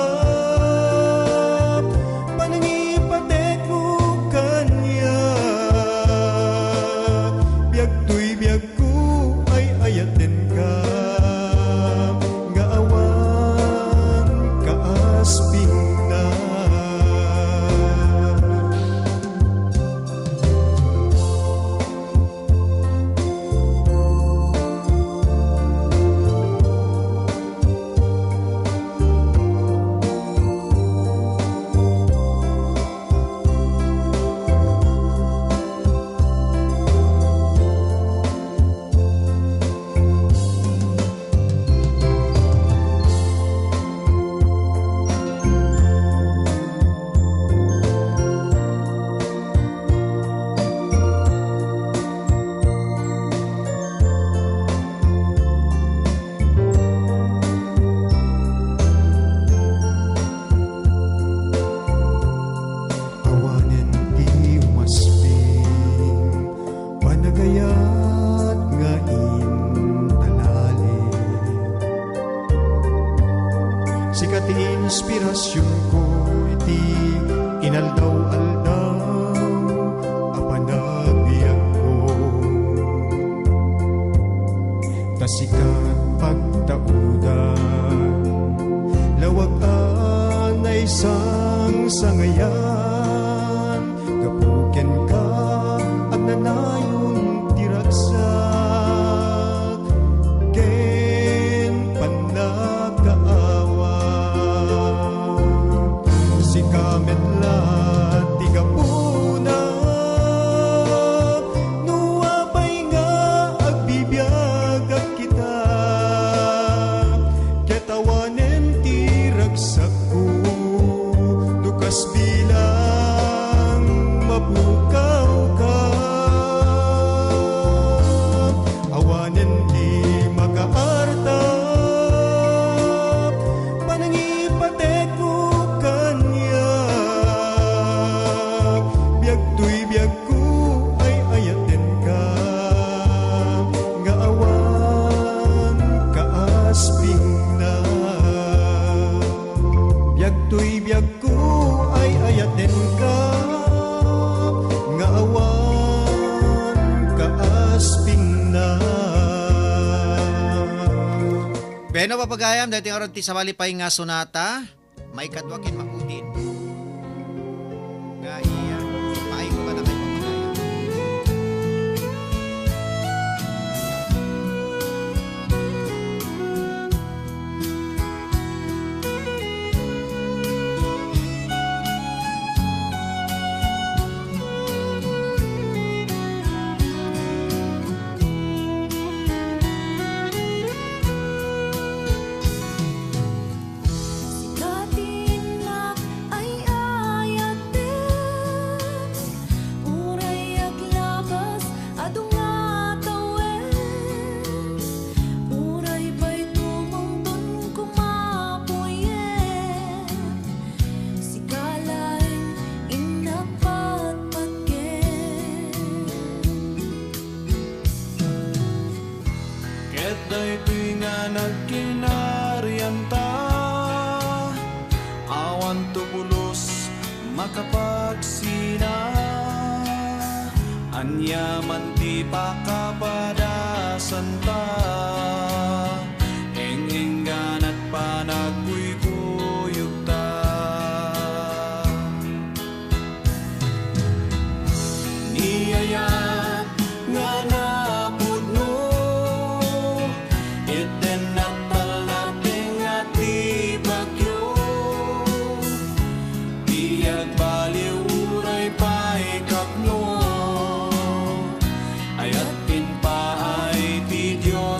Speaker 17: panangipatek mo kanya, biag to'y biag ko ay ayaten ka, nga awan kaasping na. sikat pagtaudan. Lawag ay sang sangayan, gapuken ka at nanayon tiragsak, ken panagkaawa. Si kamet la tigapuna, nuwapay nga agbibiyagag kita, ketawanen tiragsak ko, dukas bilang mapukaw ka. Awanen di makaarta, panangipatek mo kanya. Biag tuy biag ko ay ayaten ka, nga awan kaasping na. Biag tuy biag ko ay ayaten ka, nga awan kaasping na.
Speaker 2: Beno papagayam, dating aron ti sabali pay nga sonata, may kadwakin makudin. Nga iya, paay ko ba na kayo papagayam?
Speaker 16: Katinak ay ayaten, uray aglabas adunga tawen, uray pa'y tumungtun kumapuyen, si kalaing inapatpatken.
Speaker 17: Ket daytoy nga nagkinarianta, awan tubulos makapagsina, anyaman ti pakapadasan ta, engenggan at panagkuykuyog ta. Niyayat nga napudno, iten at talating at di bagyo, tiyag baliw uray paikapno, ayat pinpaay ti Diyos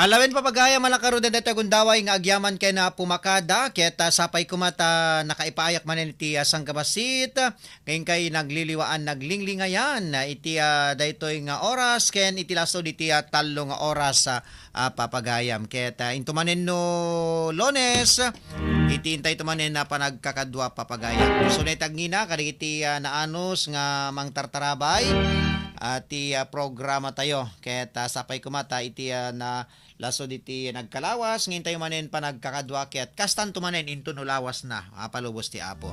Speaker 2: Alawen papagaya malakaro din dito gundaway nga agyaman kay na pumakada ket sapay kumata nakaipayak man iti sangkabasit ngayon kay nagliliwaan naglinglingayan iti daytoy nga oras ken iti laso iti 3 nga oras papagayam ket intumanen no Lunes iti intay tumanen na panagkakadwa papagayam. So netagngina kadagiti naanos nga mangtartarabay ati programa tayo ket sapay kumata iti na laso diti nagkalawas ngintay manen panagkakadwa ket kastan tumanen into no lawas na palubos ti Apo.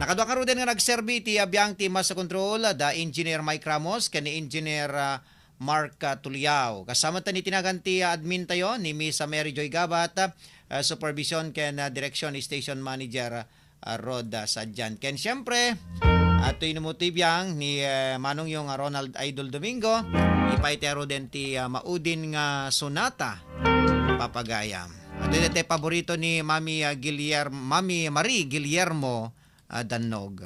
Speaker 2: Nakadwa karo din nga nagserbi ti abiyang ti Masa Control da Engineer Mike Ramos ken ni Engineer Mark Tuliao. Kasama ta ni tinaganti admin tayo ni Miss Mary Joy Gabat, supervision ken direction station manager Rod Sadjan. Ken syempre ato inumutibiyang ni Manong yung Ronald Idol Domingo ipaitero din ti maudin nga sonata papagayam. At ito paborito ni Mami Marie Guillermo Danog.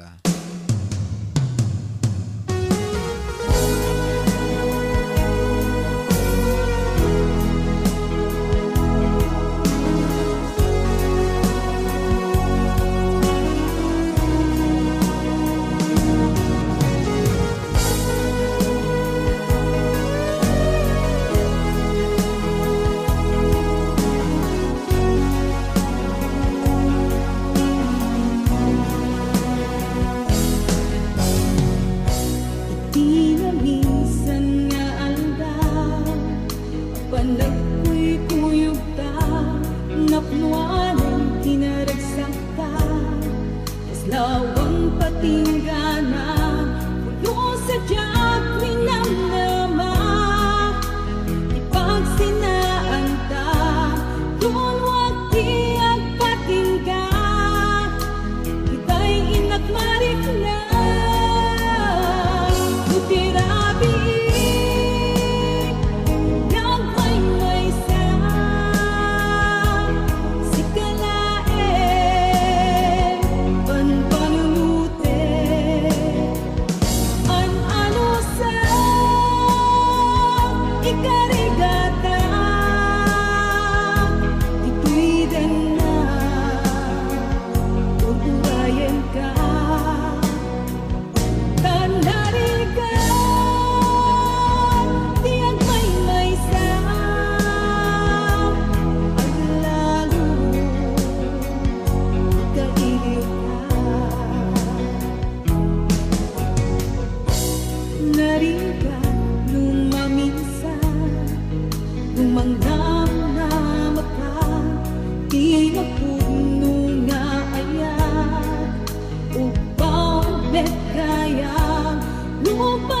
Speaker 16: Lawang patinggana, puno sa diyak minamnama, ipagsinaan ta, tunwag ti agpatingga, ita'y inagmarik na, utirabi, nagmay may sa, sikalae, Lupa